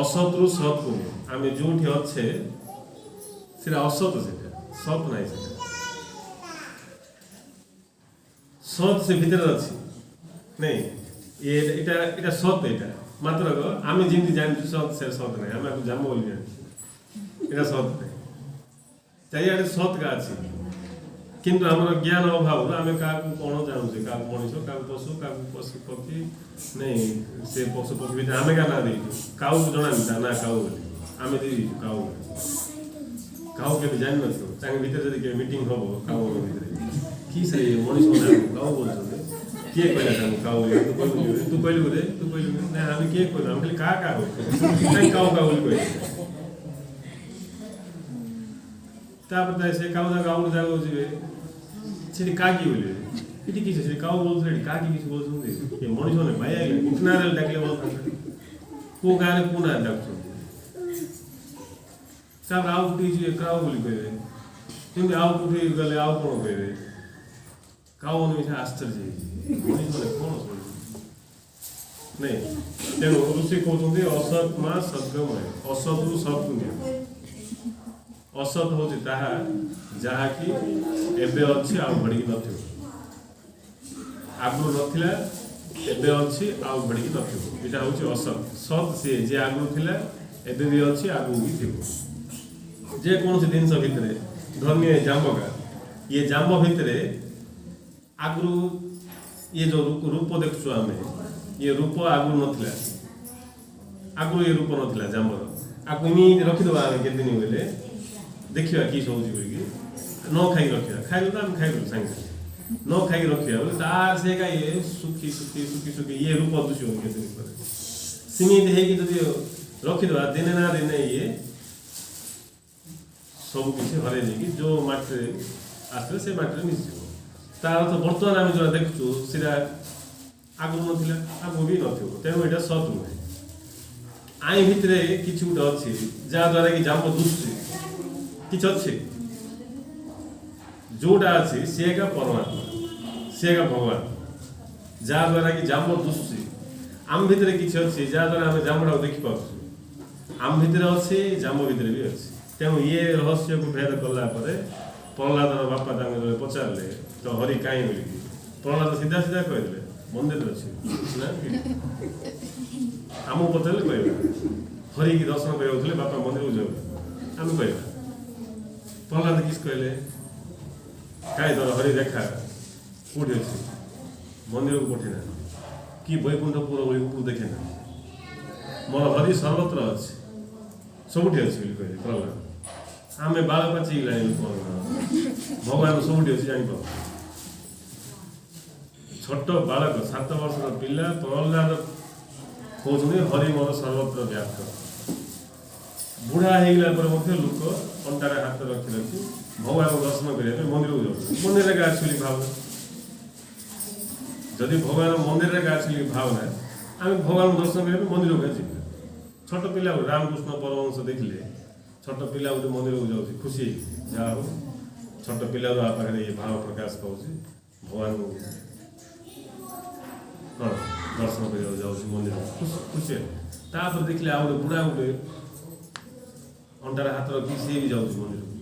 असत्रु सत को आम जो अच्छे से असत से सत ना से सत से भीतर अच्छी नहीं ये सत यहाँ मात्र आम जमी जानू सत से सत ना आम जाम बोली जानी यहाँ सत ना चारिड़े सत का अच्छी किंतु आम ज्ञान अभाव आम क्या कौन जानूचे क्या मनीष क्या पशु क्या पशु पक्षी नहीं से पशु पक्षी भी आम क्या ना दे काऊ जना ना काऊ आम दे काऊ काऊ के जान न भीतर जब मीटिंग हम काऊ भीतर कि से मनीष काऊ बोल किए कहला काऊ तू कहलु रे तू कहलु ना आम किए कहलु आम खाली क्या काऊ काऊ कह तापर से काऊ गाँव जागा जी से काकी बोले ये किसी काऊ बोलते काकी किसी बोलते मनीष ने भाई उठना डाकले बोलता को गाँव में को ना डाक तापर आउ कुटी काऊ बोली कहे क्योंकि आउ कुटी गले आउ कौन कहे काऊ ने आश्चर्य मनीष मैंने कौन नहीं तेणु ऋषि कहते असत माँ सद्गमय असतु सत्पुण्य असत हूँ जहाँकि एबे अच्छी आउ बढ़ी न आगु नाला एबे अच्छी आउ बढ़ी न यहाँ हूँ असत सत सी जे आगु थिला एबे भी अच्छी आगु भी थी जेकोसी जिनस भितर धन्य जाम्बका ये जाम्ब भितर आगु ये जो रूप देखु आम ये रूप आगु नाला आगु ये रूप नाला जाम्बर आगु इमिति रखीद आम के दिन बोले देखा कि सोच न खाई रखा खाइल तो आम खाइल सागे न खाई रखिया बोले तार से का ये सुखी सुखी सुखी सुखी ये रूप दूषी हो गए सीमित है कि जदि रखिदेवा दिने ना दिने ये सब किसी हर जाकि जो मटे आसले से मटे मिशिज तार अर्थ बर्तमान आम जो देखु सीधा आगु ना आगु भी न तेणु यहाँ सत नुहे आई भितर किसी गोटे अच्छी जहाँद्वारा कि जाम दुष्टि किसी अच्छे जोटा अच्छी सी का परमात्मा सी का भगवान जहाँद्वारा कि जाम दुष्टि आम भितर किसी अच्छी जहाँद्वारा आम जामुटा देखिपार आम भितर अच्छे जाम भितर भी अच्छे तेणु ये रहस्य को भेद कला प्रहलादर बापा पचारे तो हरि कहीं बोलिकी प्रहलाद सीधा सीधा कहते मंदिर अच्छे आम पचारे कह हरि की दर्शन करा बापा मंदिर को जाऊ आम कह प्रहलाद किस कहले कहीं तर हरि देखा कौटी अच्छे मंदिर को पठेना कि वैकुंठपुर उपरू देखे ना मोर हरि सर्वत्र अच्छे सबुठी अच्छे कहले प्रहलाद आम बाल पाची भगवान सबुठी अच्छे जापर छोट बालक 7 वर्षर पिला प्रहलाद कहते हरि मोर सर्वत्र व्याप्त बुढ़ा होगा लोक अंटार हाथ रखी रखी भगवान को दर्शन करने मंदिर को जाऊँ मंदिर का एक्चुअली भावना जदि भगवान मंदिर का एक्चुअली भावना आम भगवान को दर्शन करने मंदिर को जी छोट पिला रामकृष्ण परमहंस देखिले छोट पिला गोटे मंदिर को जाऊँ खुशी जहाँ हो छोट पिला पाखे ये भाव प्रकाश पाऊँ भगवान को हाँ दर्शन कर जाऊँ मंदिर खुशी तापर देखिले आ गए बुढ़ा गोटे अंटार हाथ रखी सी भी जाऊँ मंदिर को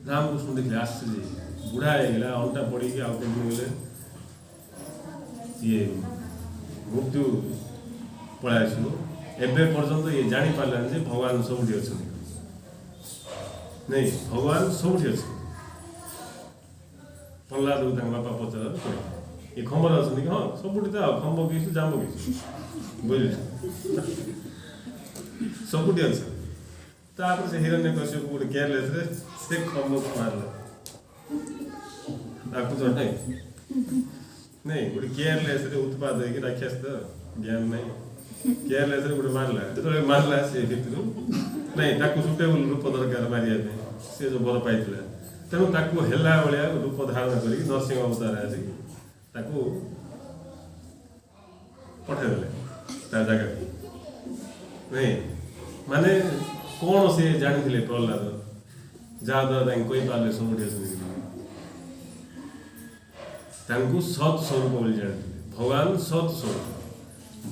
रामकृष्ण देखिले आश्चर्य बुढ़ा होगा अंटा पड़ी आउ गले ये मृत्यु पलि आसो एवं पर्यंत ये जापारा जे भगवान सबुठी अच्छा नहीं भगवान सबुठी अच्छे प्रहलाद को बापा पचार ये खम्बर अच्छा कि हाँ सबुठी तो खम्ब किसी जाम किसी बुझे सबुठी अच्छा तापर से हिरण्य कश्यप को गोटे केयरलेस से खम्ब को मारला तो नहीं गोटे केयरलेस उत्पाद है राक्षस तो ज्ञान नहीं केयरलेस गोटे मारला जो मारला से भितर नहीं सुटेबल रूप दरकार मारे सी जो बर पाई तेणु ताकू हेला भाया रूप धारण कर नरसिंह अवतार आसिक पठेदेले जगह नहीं माने कौन से जानी प्रहलाद जहाँद्वारा कही पारे सबुठी अच्छे सत स्वरूप जानी भगवान सत स्वरूप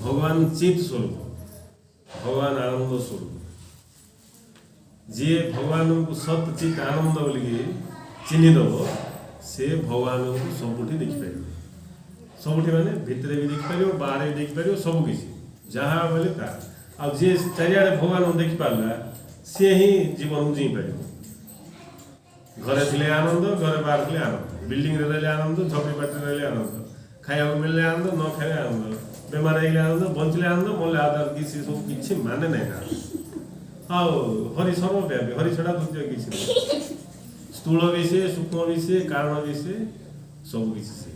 भगवान चित स्वरूप भगवान आनंद स्वरूप जी भगवान को सत चित आनंद बोलिकी चिन्हीदेव से भगवान को सबुठी देखिपार सबुठी माने भितर भी देखिपार बाहर भी देखिपार सबकि जहाँ बोले ता आ जी चारिआडे भगवान को देखिपारा सी ही जीवन जी पार घरे थे आनंद घरे बाहर थे आनंद बिल्डिंग रही आनंद झोपड़ीपाटी रही आनंद खाया मिलने आनंद न खाए आनंद बेमार होगा आनंद बंचले आनंद मल्ले आधार किसी सब किसी माने ना हाँ हरि सर्वव्यापी हरि छड़ा द्वितीय किसी स्थूल भी से सूक्ष्म भी से कारण भी से सब किसी से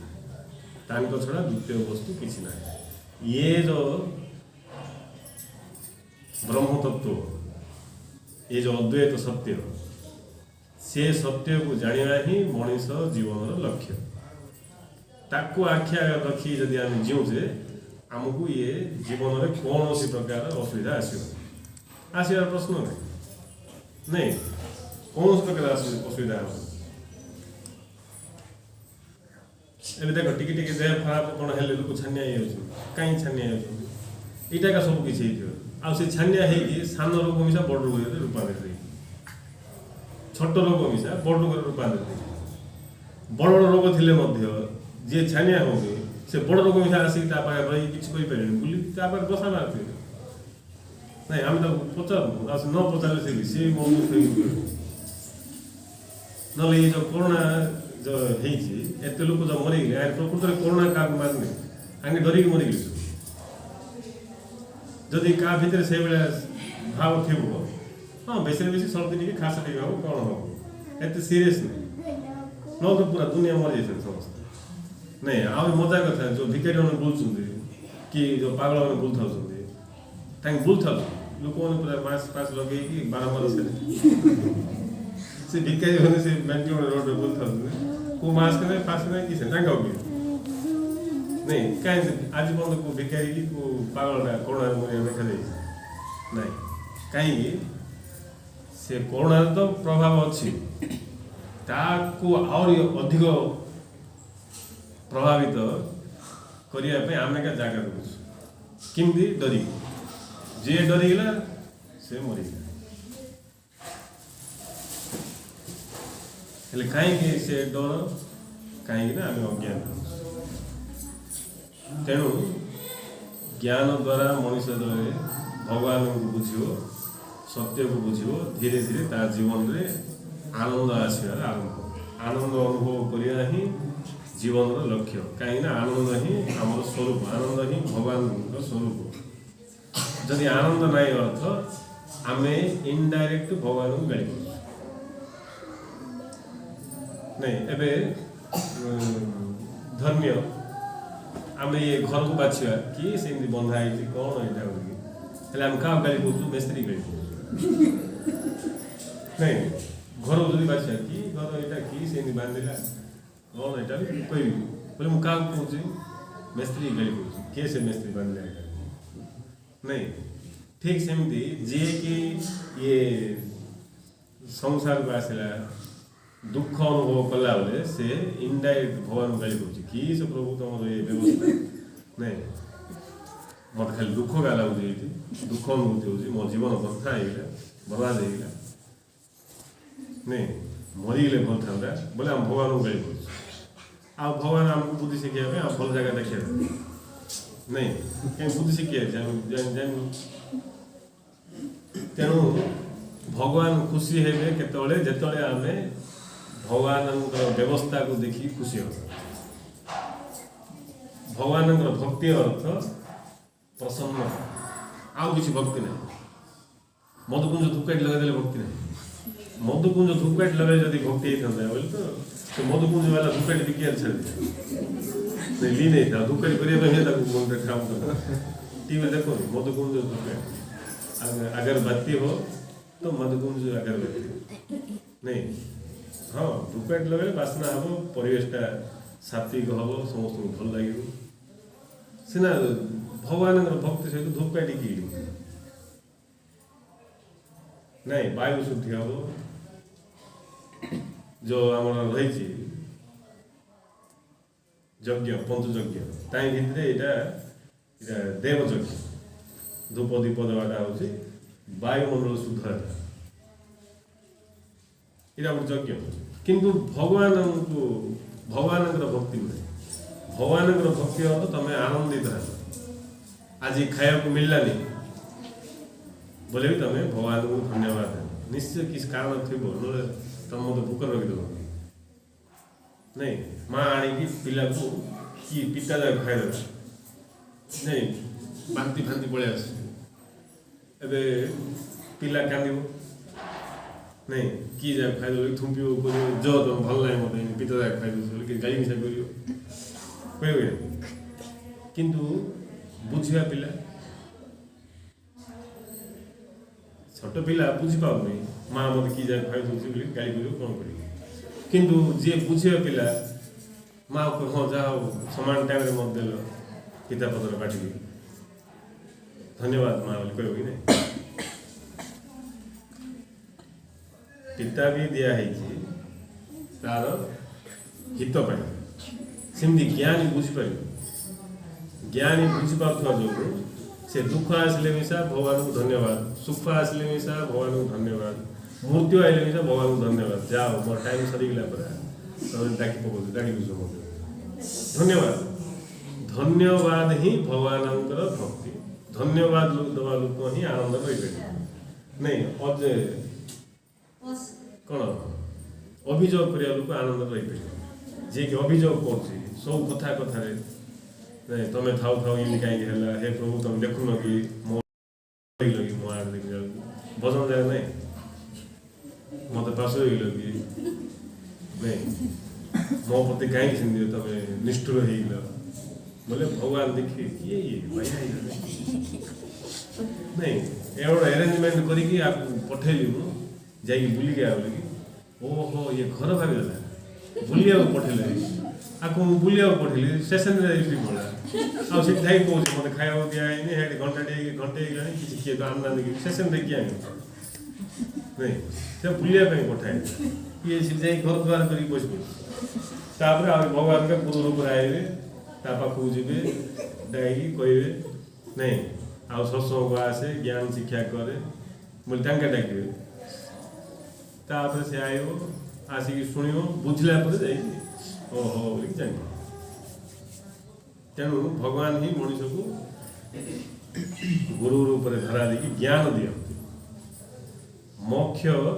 छड़ा द्वितीय वस्तु किसी ना ये जो ब्रह्म तत्व ये जो अद्वैत सत्य से सत्य को जाना ही मनीष जीवन लक्ष्य ताकू आख्या रखी जदि आम जीवचे आमको ये जीवन में कौन सी प्रकार असुविधा आसबार प्रश्न नहीं कौन प्रकार असुविधा एवं देख टी देह खराब कौन है लोक छानिया कहीं छानिया यहाँ का सब किसी आउ से छानिया सान रोग मिसा बड़ रोग रूपांतरित छोट रोग मिसा बड़ रोग रूपांतरित बड़ बड़ रोग थे जी छानिया हो से बड़ रोग मिसा आसिक रही किसी बुली बसा मारते नहीं आम पचार न पचारे सी मन ना ये जो कोरोना जो एत लोक जो मरीगले प्रकृत में कोरोना क्या मारने आगे डरिक मरीगले जदि क्या भितर से भाव थी हाँ बेस बेस सर्दी टी खासा टी हम कौन हम एत सीरीयस नहीं न तो पूरा दुनिया मरी जाए समस्त नहीं आउ मजा कथा जो भिखारी मैंने बुलुंट कि जो पागल मैंने बुल था बुल था लोक मैंने पूरा मास्क पास लगे कि बारंबार से भिखारी मैंने से बैंक रोड बुल था को मास्क नहीं पास नहीं किसी तांगा नहीं कहीं आज पर्यटन को भिखारी को पागल कोरोना मुझे देखा नहीं कहीं से कोरोना तो प्रभाव अच्छी ताकू और अधिक प्रभावित करने आम का जगह दूसु किमती डरी जी डरीगला से मरीगला कहीं से डर कहीं आम अज्ञान तेणु ज्ञान द्वारा मनुष्य भगवान को बुझो सत्य को बुझो धीरे धीरे तार जीवन में आनंद आसबार आनंद अनुभव करना ही जीवन लक्ष्य कहीं आनंद ही आम स्वरूप आनंद ही भगवान स्वरूप जदि आनंद नाई अर्थ आम इनडायरेक्ट भगवान को गाड़ी नहीं एबे धन्य आम ये घर को बाछा कि से बंधा है कौन यहाँ क्या गाड़ी करूँ मिस्त्री गाड़ी नहीं घर को बाछा कि घर यहाँ कि से बांधिला कौन यहाँ कह बोले मुझे क्या कहूँ मिस्त्री गाड़ी करूँ किए से मिस्त्री बांधिला नहीं ठीक सेमती जी कि ये संसार को आसला दुख अनुभव कला बेले से इनडायरेक्ट भगवान गाली करुच्ची कि से प्रभु तुम ये व्यवस्था नहीं मत खाली दुख का लगुच दुख अनुभूति हो मो जीवन बर्था होगा बर्बाद होगा नहीं मरीगले भल था बोले आम भगवान को गाली करुच्छ आ भगवान आमको बुद्धि शिखाई आ भल जगह देखा नहीं कहीं बुद्धि शिखाई तेणु भगवान खुशी हे केतले जेतले आमे भगवान व्यवस्था को देखी खुशी हो भगवान भक्ति अर्थ प्रसन्न आउ किसी भक्ति ना मधुकुंज धूपकाठी लगे भक्ति ना मधुकुंज धूपकाठी लगे जब भक्ति होता बोले तो मधुकुंज वाला धूपकाठी बिकी छाड़ नहीं ली नहीं था धूपकाठी करने काम टीवी देखो मधुकुंज धूपकाठी अगर बत्ती हो तो मधुकुंज अगरबत्ती नहीं हाँ धूपकाठी लगे बासना हम परिवेशटा सात्विक हम समस्त भल लगे सीना भगवान भक्ति सहित धूपकाठी कि नहीं वायु शुद्धि हम जो आम रही यज्ञ पंचयज्ञ ताई भितर यहाँ देवयज्ञ धूप दीप देवाटा हूँ वायुमंडल शुद्ध यहाँ गोटे यज्ञ किंतु भगवान को भगवान भक्ति नुहे भगवान भक्ति हो तो तुम आनंदित रह आज खाया को मिललानी बोले भी तुम भगवान को धन्यवाद है निश्चय किस कारण थी ना तुम मत भूख रखिदेव नहीं माँ आणी पिला को कि पिता जाक खाईदे नहीं बांति फांति पलि आस एबे पिला कांदिबो नहीं कि जा खाई थुम्पियो जो तुम भल ना मत पिता जाक खाई गाड़ी मिसा कर किंतु बुझा पिला छोट पिला बुझीपा माँ मत कि जा खाई दूसरी गाड़ी कर कौन कर किंतु जी बुझे पिला माँ को हाँ जा सामान टाइम मत देल पिता पत्र काटिक धन्यवाद माँ बोली कह कि नहीं पिता भी दिखाई तार हित सेमती ज्ञानी बुझीपर ज्ञानी बुझीपार जो से दुख आसले मिसा भगवान को धन्यवाद सुख आसले मिसा भगवान को धन्यवाद मृत्यु आइले मिसा भगवान को धन्यवाद जाओ मोर टाइम सरीगला पर डाकी पकाऊ डाकी दूसरे मत धन्यवाद धन्यवाद ही भगवान भक्ति धन्यवाद दवा लोक ही आनंद पाइपर नहीं अजे कौन अभियोग कर लोक आनंद पाइपर जी कि अभियोग कर सब कथा कथार नहीं तुम्हें थाउ थाउ ये कहीं हे प्रभु तुम देखुन कि मो लगी मो आड़ देखी भजन जाए नहीं मत पास लगी नहीं मो प्रति कहीं तुम निष्ठुर हो बोले भगवान देखिए किए ये भैया नहीं एवं अरेंजमेंट करके पठेली मुझे बुलिक आ बोलिकी ओहो ये घर भागला बुलिया पठेले आपको बुलिया पठेली स्टेशन पड़ा ଆଉ ସେଠି ଯାଇ କହୁଛି ମୋତେ ଖାଇବାକୁ ଦିଆହେଇନି ହେଠି ଘଣ୍ଟାଟେ ହେଇଗଲାଣି କିଛି କିଏ ତ ଆଣିନାହାନ୍ତି କି ଷ୍ଟେସନରେ କିଏ ଆଣିବ ନାଇଁ ସେ ବୁଲିବା ପାଇଁ ପଠାଏ କିଏ ସେଠି ଯାଇ ଘର ଦ୍ୱାର କରିକି ବସି ପଡ଼ୁଛି ତାପରେ ଆଉ ଭଗବାନଙ୍କ ପୂର୍ବ ରୂପରେ ଆଇବେ ତା ପାଖକୁ ଯିବେ ଡାକିକି କହିବେ ନାଇଁ ଆଉ ସତ୍ସଙ୍ଗ ଆସେ ଜ୍ଞାନ ଶିକ୍ଷା କରେ ବୋଲି ତାଙ୍କେ ଡାକିବେ ତାପରେ ସେ ଆଇବ ଆସିକି ଶୁଣିବ ବୁଝିଲା ପରେ ଯାଇକି ଓହୋ ବୋଲିକି ଜାଣିବ तेणु भगवान ही मनुष्य को गुरु रूप में धरा देकी ज्ञान दियंती मोक्ष हूँ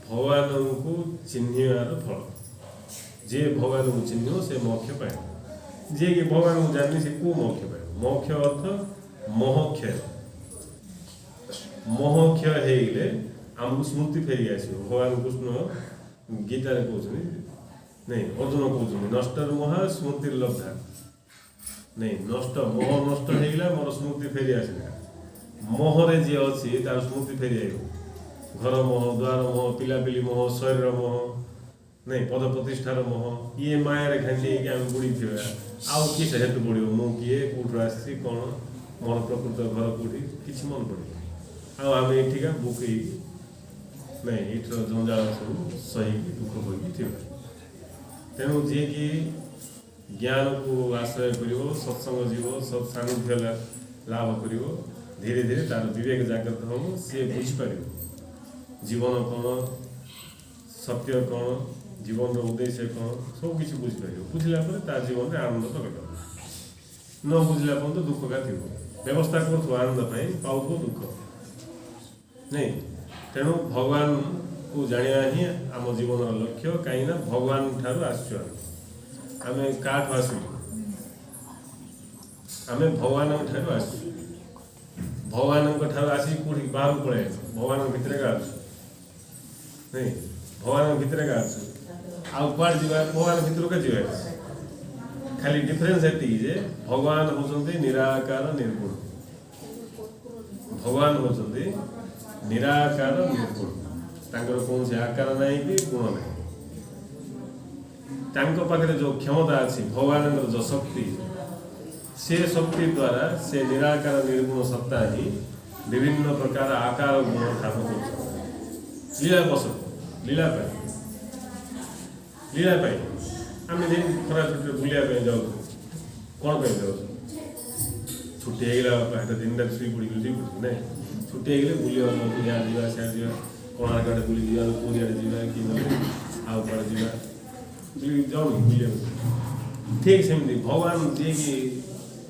भगवान को चिन्हार फल जे भगवान को चिन्ह से मोक्ष पाए जे कि भगवान को जानी से को मोक्ष पाए मोक्ष अर्थ मोहक्षय मोहक्षय होइले आमको स्मृति फेरी आसो भगवान कृष्ण गीता कहते नहीं अर्जुन कहते नष्टर मोह स्मृति लब्धा नहीं नष्ट मोह नष्ट होगा मोर स्मृति फेरी आसला मोहरे जी अच्छी तार स्मृति फेरी आए घर मोह द्वार मोह पिलापिली मोह शरीर मोह नहीं पद प्रतिष्ठार मोह ये माया खांदी आम बुड़ी थी आउ किए हेतु पड़ो मु किए कौटू आसी कौन मोर प्रकृत घर कौटी कि मन पड़ो आम एठिका बुक नहीं ये जंजाल सब सही दुख होगी थी तेणु जी कि ज्ञान को आश्रय कर सत्संग जीव सत्सानिध्य लाभ कर धीरे धीरे तार विवेक जागृत हम सी बुझीपर जीवन कौन सत्य कौन जीवन उद्देश्य कौन सब किसी बुझीपर बुझला तार जीवन में आनंद प्रकट न बुझला तो दुख का थी व्यवस्था कर आनंद पाऊ दुख नहीं तेणु भगवान को जाना ही आम जीवन लक्ष्य कहीं भगवान ठार आम काठ आसू आम भगवान ठार आसू भगवान ठार आसी कौटी बाहर पड़े भगवान भितर का नहीं भगवान भितर का आउ कौड़ जा भगवान भितर का जा खाली डिफरेन्स ये भगवान होती निराकार निर्गुण भगवान होती निराकार निर्गुण कौन से आकार नहीं कि गुण नहीं पाखे जो क्षमता अच्छी भगवान जो शक्ति से शक्ति द्वारा से निराकार निर्गुण सत्ता ही विभिन्न प्रकार आकार गुण धारण कर लीला पसंद लीला आम खरा छुट्टी बुलाया जाऊ कौन जाऊ छुट्टी होगा दिन रात शुई पड़ी ना छुट्टी होगले बुला यहाँ जा सियाड़ कोणार्क आड़े बुली जा पूरी आड़े जा कि आउ कड़े जा जाऊँ बुले ठीक सेमती भगवान जी की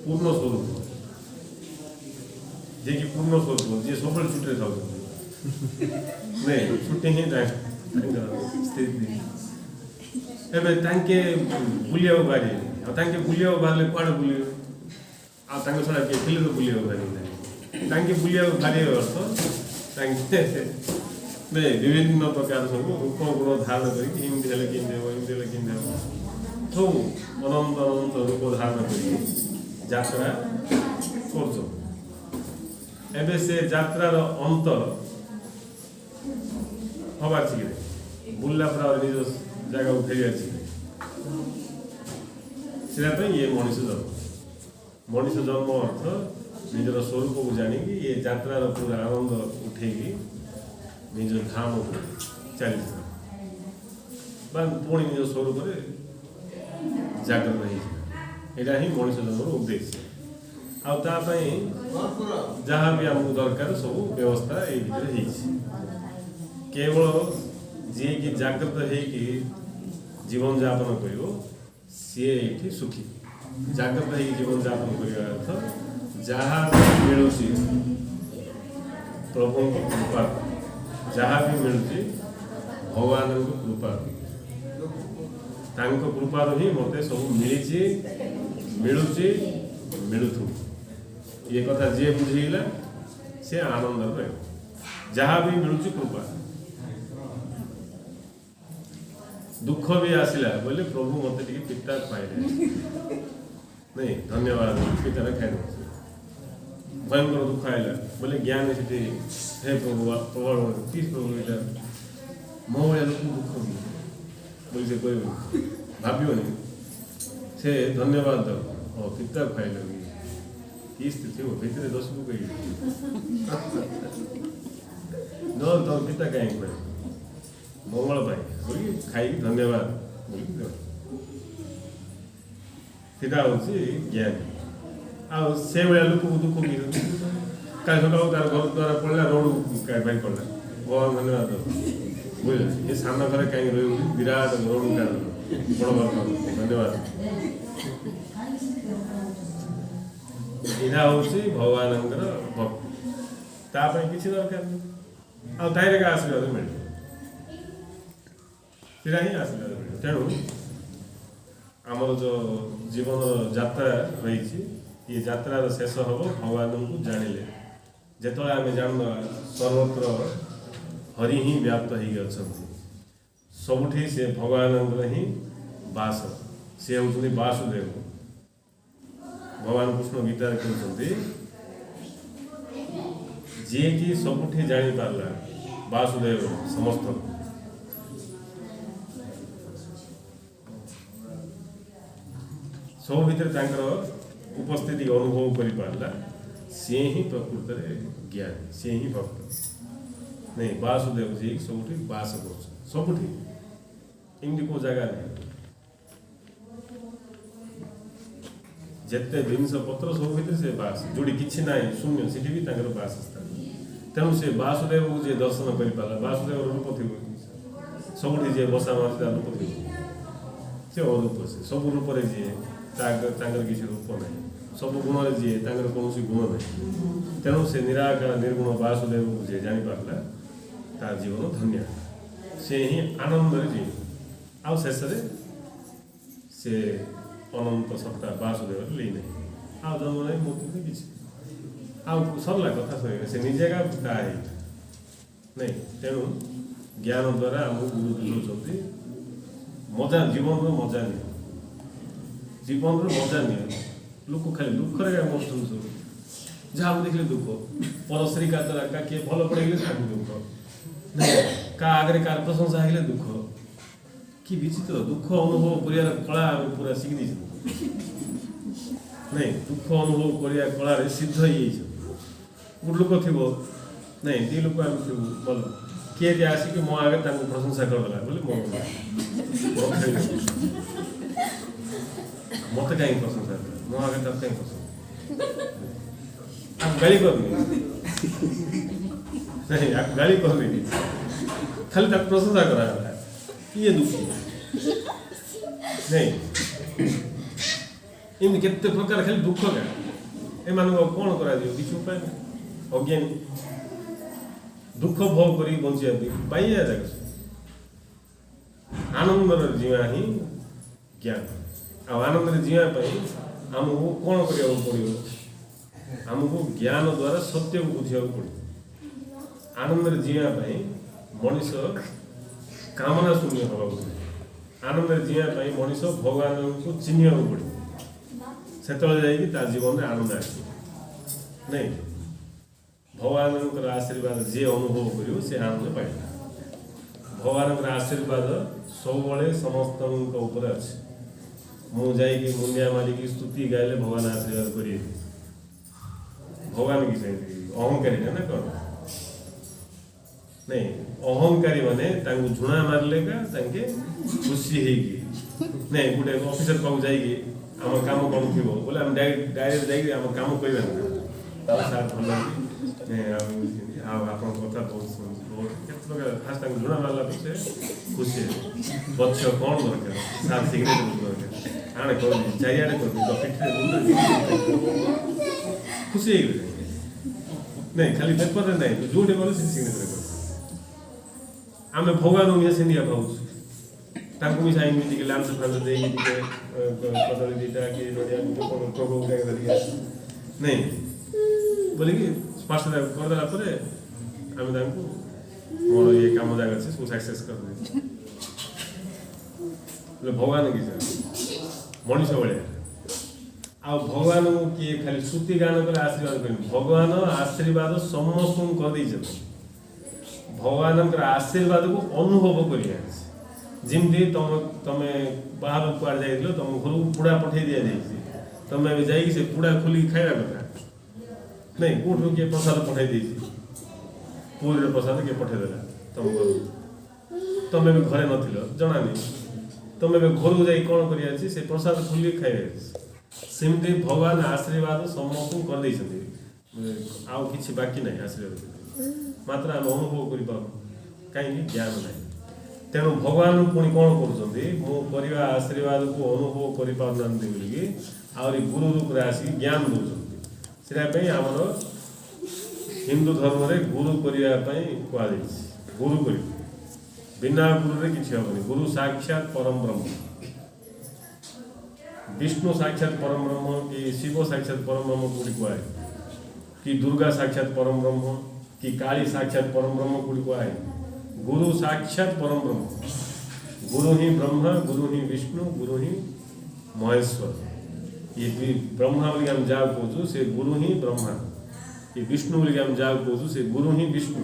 पूर्ण स्वरूप जी की पूर्ण स्वरूप जी सब छुट्टी था नहीं छुट्टी ही स्थिति एवं बुलिया बाहर बुलिया बाहर कौड़े बुले आ छड़ा किए फिल्म बुलिया बाहर बुलिया बाहर अर्थ विभिन्न प्रकार सब रूप गुण धारण करमती हेल्ले कि सब अनंत अनंत रूप धारण कर यात्रा कर से यात्रार अंत हबार बुल्ला पर निज जगह को फेर से ये मनीष जन्म अर्थ निजर स्वरूप को जानिकी ये यात्रार पूरा आनंद उठेगी निज धाम को चली पुणी निज स्वरूप जागृत यहाँ ही मनीष जन्म उद्देश्य आपाई जहाँ भी आमको दरकार सब व्यवस्था ये भर केवल जी कि जागृत होगी जीवन यापन कर सी ये सुखी जागृत हो जीवन यापन करने अर्थ जहाँ मिलूँ प्रभु कृपा जहाँ भी मिलूँ भगवान कृपा कृपा ही मत सब मिली मिलूँ मिलूथु ये कथा जी बुझेगा से आनंद रहे जहाँ भी मिलूँ कृपा दुख भी आसला बोले प्रभु मत पिता खाइले नहीं धन्यवाद पिता खाई भयंकर दुख आएगा बोले ज्ञान से हे प्रभु प्रबल किस प्रभु ये मो भाई लोक दुख बोली से कह भावन से धन्यवाद दो पिता खाइल की स्थिति हो भितर दोष को कही दो तो पिता कहीं कहे मंगल बोली खाई धन्यवाद सीधा हूँ ज्ञान आ से भाया लोक दुख भी कल सकाल तार घर द्वारा पड़ा रोड भाई पड़ा भगवान धन्यवाद दो बुझे ये सामना घर कहीं रही विराट रोड बड़ घर धन्यवाद यहाँ हूँ भगवान भक्ति किसी दरकार नहीं आ डायरेक्ट आशीर्वाद मिले सीधा ही आशीर्वाद मिले तेणु आमर जो जीवन यात्रा रही ये यात्रार शेष हम भगवान को जानिले जिते आम जान सर्वत्र हरि ही व्याप्त हो सबुठी से भगवान ही बास सी हूँ वासुदेव भगवान कृष्ण गीतार कहते जी कि सबुठी जानी पारला वासुदेव समस्त सब भितर उपस्थिति अनुभव कर पारला सी ही प्रकृत ज्ञान सी ही भक्त नहीं वासुदेव जी सबुठी बास कर सबुठी इमती को जगह नहीं जिते जिनस पत्र सब भितर से बास जोड़ी किसी ना शून्य से भी बास स्थान तेणु से वासुदेव को जी दर्शन कर पाला वासुदेव रूप थी सबुठी जी बसा मार रूप थी से अरूप से सब रूप जी किसी रूप ना सब गुण जी कौन गुण ना तेणु से निराकार निर्गुण वासुदेव को जी जापारा तार जीवन धन्य से ही आनंद जी आउ शेष से अनंत सत्ता वासुदेव ली नहीं आ जन्म नहीं मृत्यु किसी आउ सरला कथा सर से निजे का पिता नहीं तेणु ज्ञान द्वारा आम गुरु बुझाते मजा जीवन मजा नहीं जीवन मजा नहीं लोक खाली दुखरे मरुन सब जहाँ देखले दुख परश्री का द्वारा का किए भल पड़े दुख नहीं का आगे कार प्रशंसा है दुख कि विचित्र दुख अनुभव कर कला पूरा शिखी नहीं दुख अनुभव कर कला सिद्ध हो गोटे लोक थी नहीं दी लोक आम थी भल किए आसिक मो आगे प्रशंसा करदेला बोले मत कहीं प्रशंसा मो आगे तब कहीं प्रशंसा आप गाली करनी नहीं आप गाली करनी खाली तक प्रशंसा करा ये दुखी नहीं इन केते प्रकार खाली दुख का एम कौन करा किसी उपाय नहीं अज्ञानी दुख भोग कर बचा पाइए जगह आनंदर जीवा ही ज्ञान आनंद जीवाई आमको कौन करा पड़ो आमको ज्ञान द्वारा सत्य को बुझा पड़ो आनंद जीवाई मनीष कामना शून्य हवा पड़े आनंद जीवाई मनीष भगवान को चिन्ह पड़े से जीवन में आनंद आस नहीं भगवान आशीर्वाद जे अनुभव कर से आनंद पाइला भगवान आशीर्वाद सब समस्त अच्छे मुझे मुंडिया मारिक स्तुति गाइले भगवान आशीर्वाद करेंगे भगवान की अहंकारी ना कौन नहीं अहंकारी माने झुणा मारले का खुशी है नहीं गोटे ऑफिसर पाक जाइए आम कम कौन थी बोले आम डायरेक्ट जाइए कम कह सार भल आप कथा बहुत फास्ट झुणा मारला पे खुशी बच्च कौन दरकार सार सिग्नेचर दरकार आने कर चारिड़े कर पिठे खुशी नहीं खाली पेपर नहीं जो गले सिग्नेचर कर आम भगवान ये से नहीं पाऊँ भी चाहिए कि लांच फांच दे कदली दीटा कि प्रभु नहीं बोले कि स्पष्ट करदेला आम मोर ये कम जगह अच्छे सब सक्सेस कर भगवान किसी मनीष भाया आ भगवान को किए खाली श्रुति गान कर आशीर्वाद कर भगवान आशीर्वाद समस्त कर भगवान आशीर्वाद को अनुभव करमती तुम बाहर कुआड़ जा तुम घर को पुड़ा पठे दि जाए तुम से पुड़ा खोलिक खाଇବା कथा नहीं कौटू किए प्रसाद पठे दी पूरी प्रसाद किए पठेदेला तुम घर तुम भी घरे नथिल जना नहीं तुम घर को जाई कौन कर से प्रसाद खोलिक खाଇବା सेमती भगवान आशीर्वाद समस्त कर आउ कि बाकी ना आशीर्वाद मात्र आम अनुभव कर कहीं ज्ञान ना तेणु भगवान पुणी कौन कर आशीर्वाद को अनुभव कर आहरी गुरु रूप में आसिक ज्ञान दौरान आमर हिंदू धर्म रे गुरु करने कहुई गुरु कर बिना गुरु रे किसी हेनी गुरु साक्षात परम ब्रह्म विष्णु साक्षात परम ब्रह्म कि शिव साक्षात परम ब्रह्म कौटी कहुए कि दुर्गा साक्षात परम ब्रह्म कि काली साक्षात परम ब्रह्म कौटी कहुए गुरु साक्षात परम ब्रह्म गुरु ही ब्रह्मा गुरु ही विष्णु गुरु ही महेश्वर ये ब्रह्मा बोलिक आम जहाँ कहूँ से गुरु ही ब्रह्मा ये विष्णु बोलिक आम जहाँ कहूँ से गुरु ही विष्णु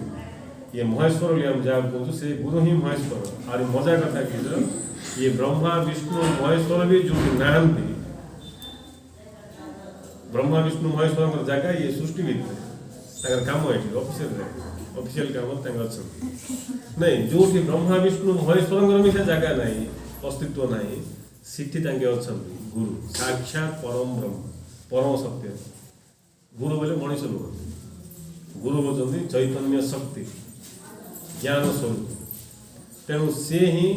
ये महेश्वर बोलिक आम जहाँ कहूँ से गुरु ही महेश्वर और मजा कथा कि ये ब्रह्मा विष्णु महेश्वर भी जो नहांती ब्रह्मा विष्णु महेश्वर जगह ये सृष्टि भितर काम है ऑफिशियल काम नहीं जो ब्रह्मा विष्णु महेश्वर मिशा जगह ना अस्तित्व ना सिटी गुरु साक्षात परम ब्रह्म परम सत्य गुरु बोले मनीष नुह गुरु होती चैतन्य शक्ति ज्ञान स्वरूप तेणु से ही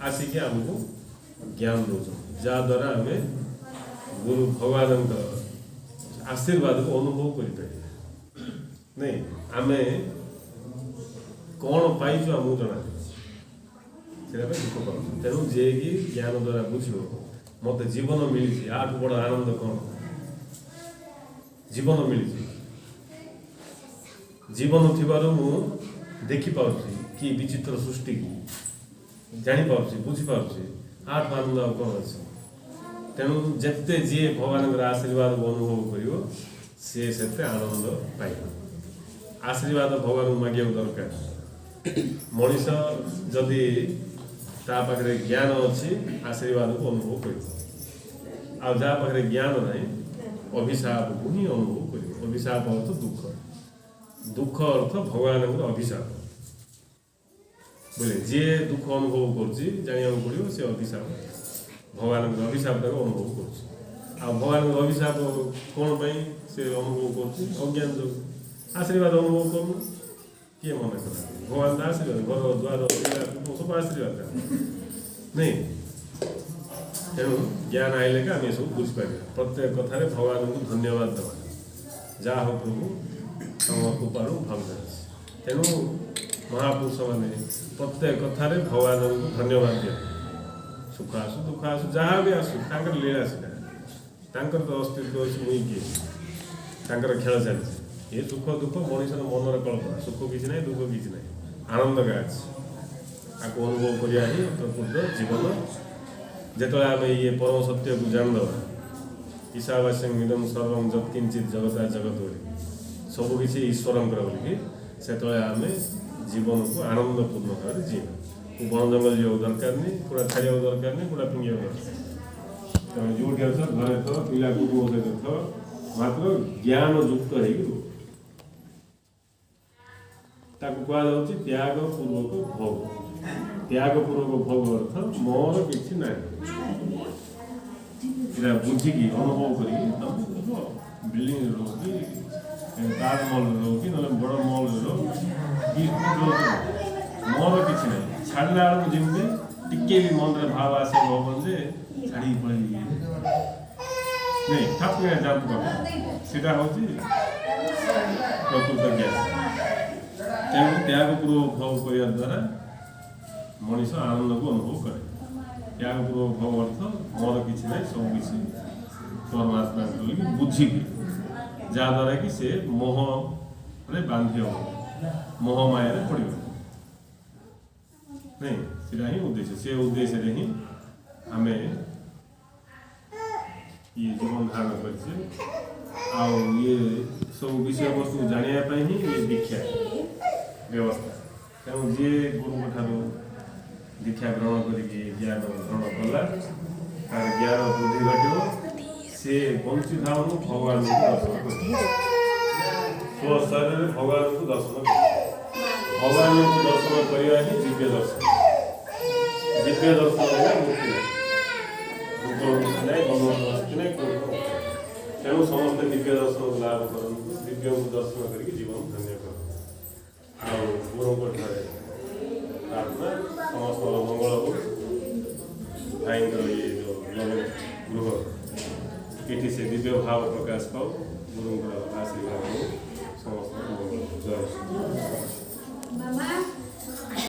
आसिक आमको ज्ञान दौरान जहाद्वारा आम गुरु भगवान आशीर्वाद को अनुभव कर नहीं आम कौन पाइचु आमको जना दुख पाऊँ तेणु जे कि ज्ञान द्वारा बुझ मत जीवन मिली आठ बड़ आनंद कौन जीवन मिली जीवन थी देखिपा कि विचित्र सृष्टि की जापार बुझीपार आठ आनंद कौन अच्छे तेणु जिते जी भगवान आशीर्वाद को अनुभव कर आनंद पाइब आशीर्वाद भगवान मांगे दरकार मनीष जदि पाखे ज्ञान अच्छी आशीर्वाद को अनुभव कर जहाँ पाखे ज्ञान ना अभिशाप को ही अनुभव कर अभिशाप अर्थ दुख दुख अर्थ भगवान अभिशाप बोले जी दुख अनुभव कर पड़ो से अभिशाप भगवान अभिशाप को अनुभव कर भगवान अभिशाप कौन पाई से अनुभव कर अज्ञान जो आशीर्वाद अनुभव करूँ किए मन कर भगवान आशीर्वाद घर द्वार सब आशीर्वाद नहीं तेणु ज्ञान आइले का आम सब बुझीपर प्रत्येक कथार भगवान को धन्यवाद देवा जहाँ हो प्रभु तुम कृपारू भल तेणु महापुरुष मैंने प्रत्येक कथार भगवान को धन्यवाद दिया सुख आसु दुख आसु जहाँ भी आसु लीला सीधा तो अस्तित्व अच्छी मुई किए खेल चलती ये सुख दुख मनीषर मनर कल्पना सुख किसी ना दुख किसी ना आनंद का आपको अनुभव करिया ही प्रकृत जीवन जिते आम ये परम सत्य को जानद ईशावास्यम इदम सर्वम जत किंचित जगता जगत बोली सबकि ईश्वरंकर बोलिकी से आम जीवन को आनंदपूर्ण भाव जीवा बन जंगल जाओ दरकार नहीं पूरा छाड़ा दरकार नहीं पूरा फिंगा दरकार जो घरे थो पिला कुटुंब सहित थो मात्र ज्ञान युक्त हो कहुच्छी त्याग पूर्वक भोग त्याग पूर्वक भोग अर्थ मोर किसी ना बुझिकी अनुभव कर बिल्डिंग रो कि ताजमहल रो कि ना बड़ मल रो मोर किसी ना छाड़ा बेलू जमी टिके भी मन रे भाव आसे भवन जे छाड़ी पड़े नहीं ठप जंप कर प्रकृत ज्ञान तेणु त्यागपूर्वक भोग करने द्वारा मनीष आनंद को अनुभव करे त्यागपूर्वक भोग अर्थ मोर किसी ना सब किसी परमात्मा बुझिकी जहाद्वारा कि से मोह रे बांधी मोह माया पड़ नहीं सीधा ही उद्देश्य से उद्देश्य ही आम ये जीवन धारण कर ये सब विषय वस्तु जानापी ही ये दीक्षा व्यवस्था तेणु जी गुरु ठार दीक्षा ग्रहण करके ज्ञान ग्रहण कला तार ज्ञान वृद्धि घटो सी बंची धाम भगवान को दर्शन कर स्व शरीर भगवान को दर्शन भगवान को दर्शन करवा ही दिव्य दर्शन मुक्ति मुक्ति ना मुक्ति ना तेणु समस्त दिव्य दर्शन लाभ कर दिव्य को दर्शन करके जीवन धन्य कर गुरु प्रार्थना समस्त मंगल हो भाई ये जो गृह ये से दिव्य भाव प्रकाश पाओ गुरु आशीर्वाद हो समस्त मंगल जय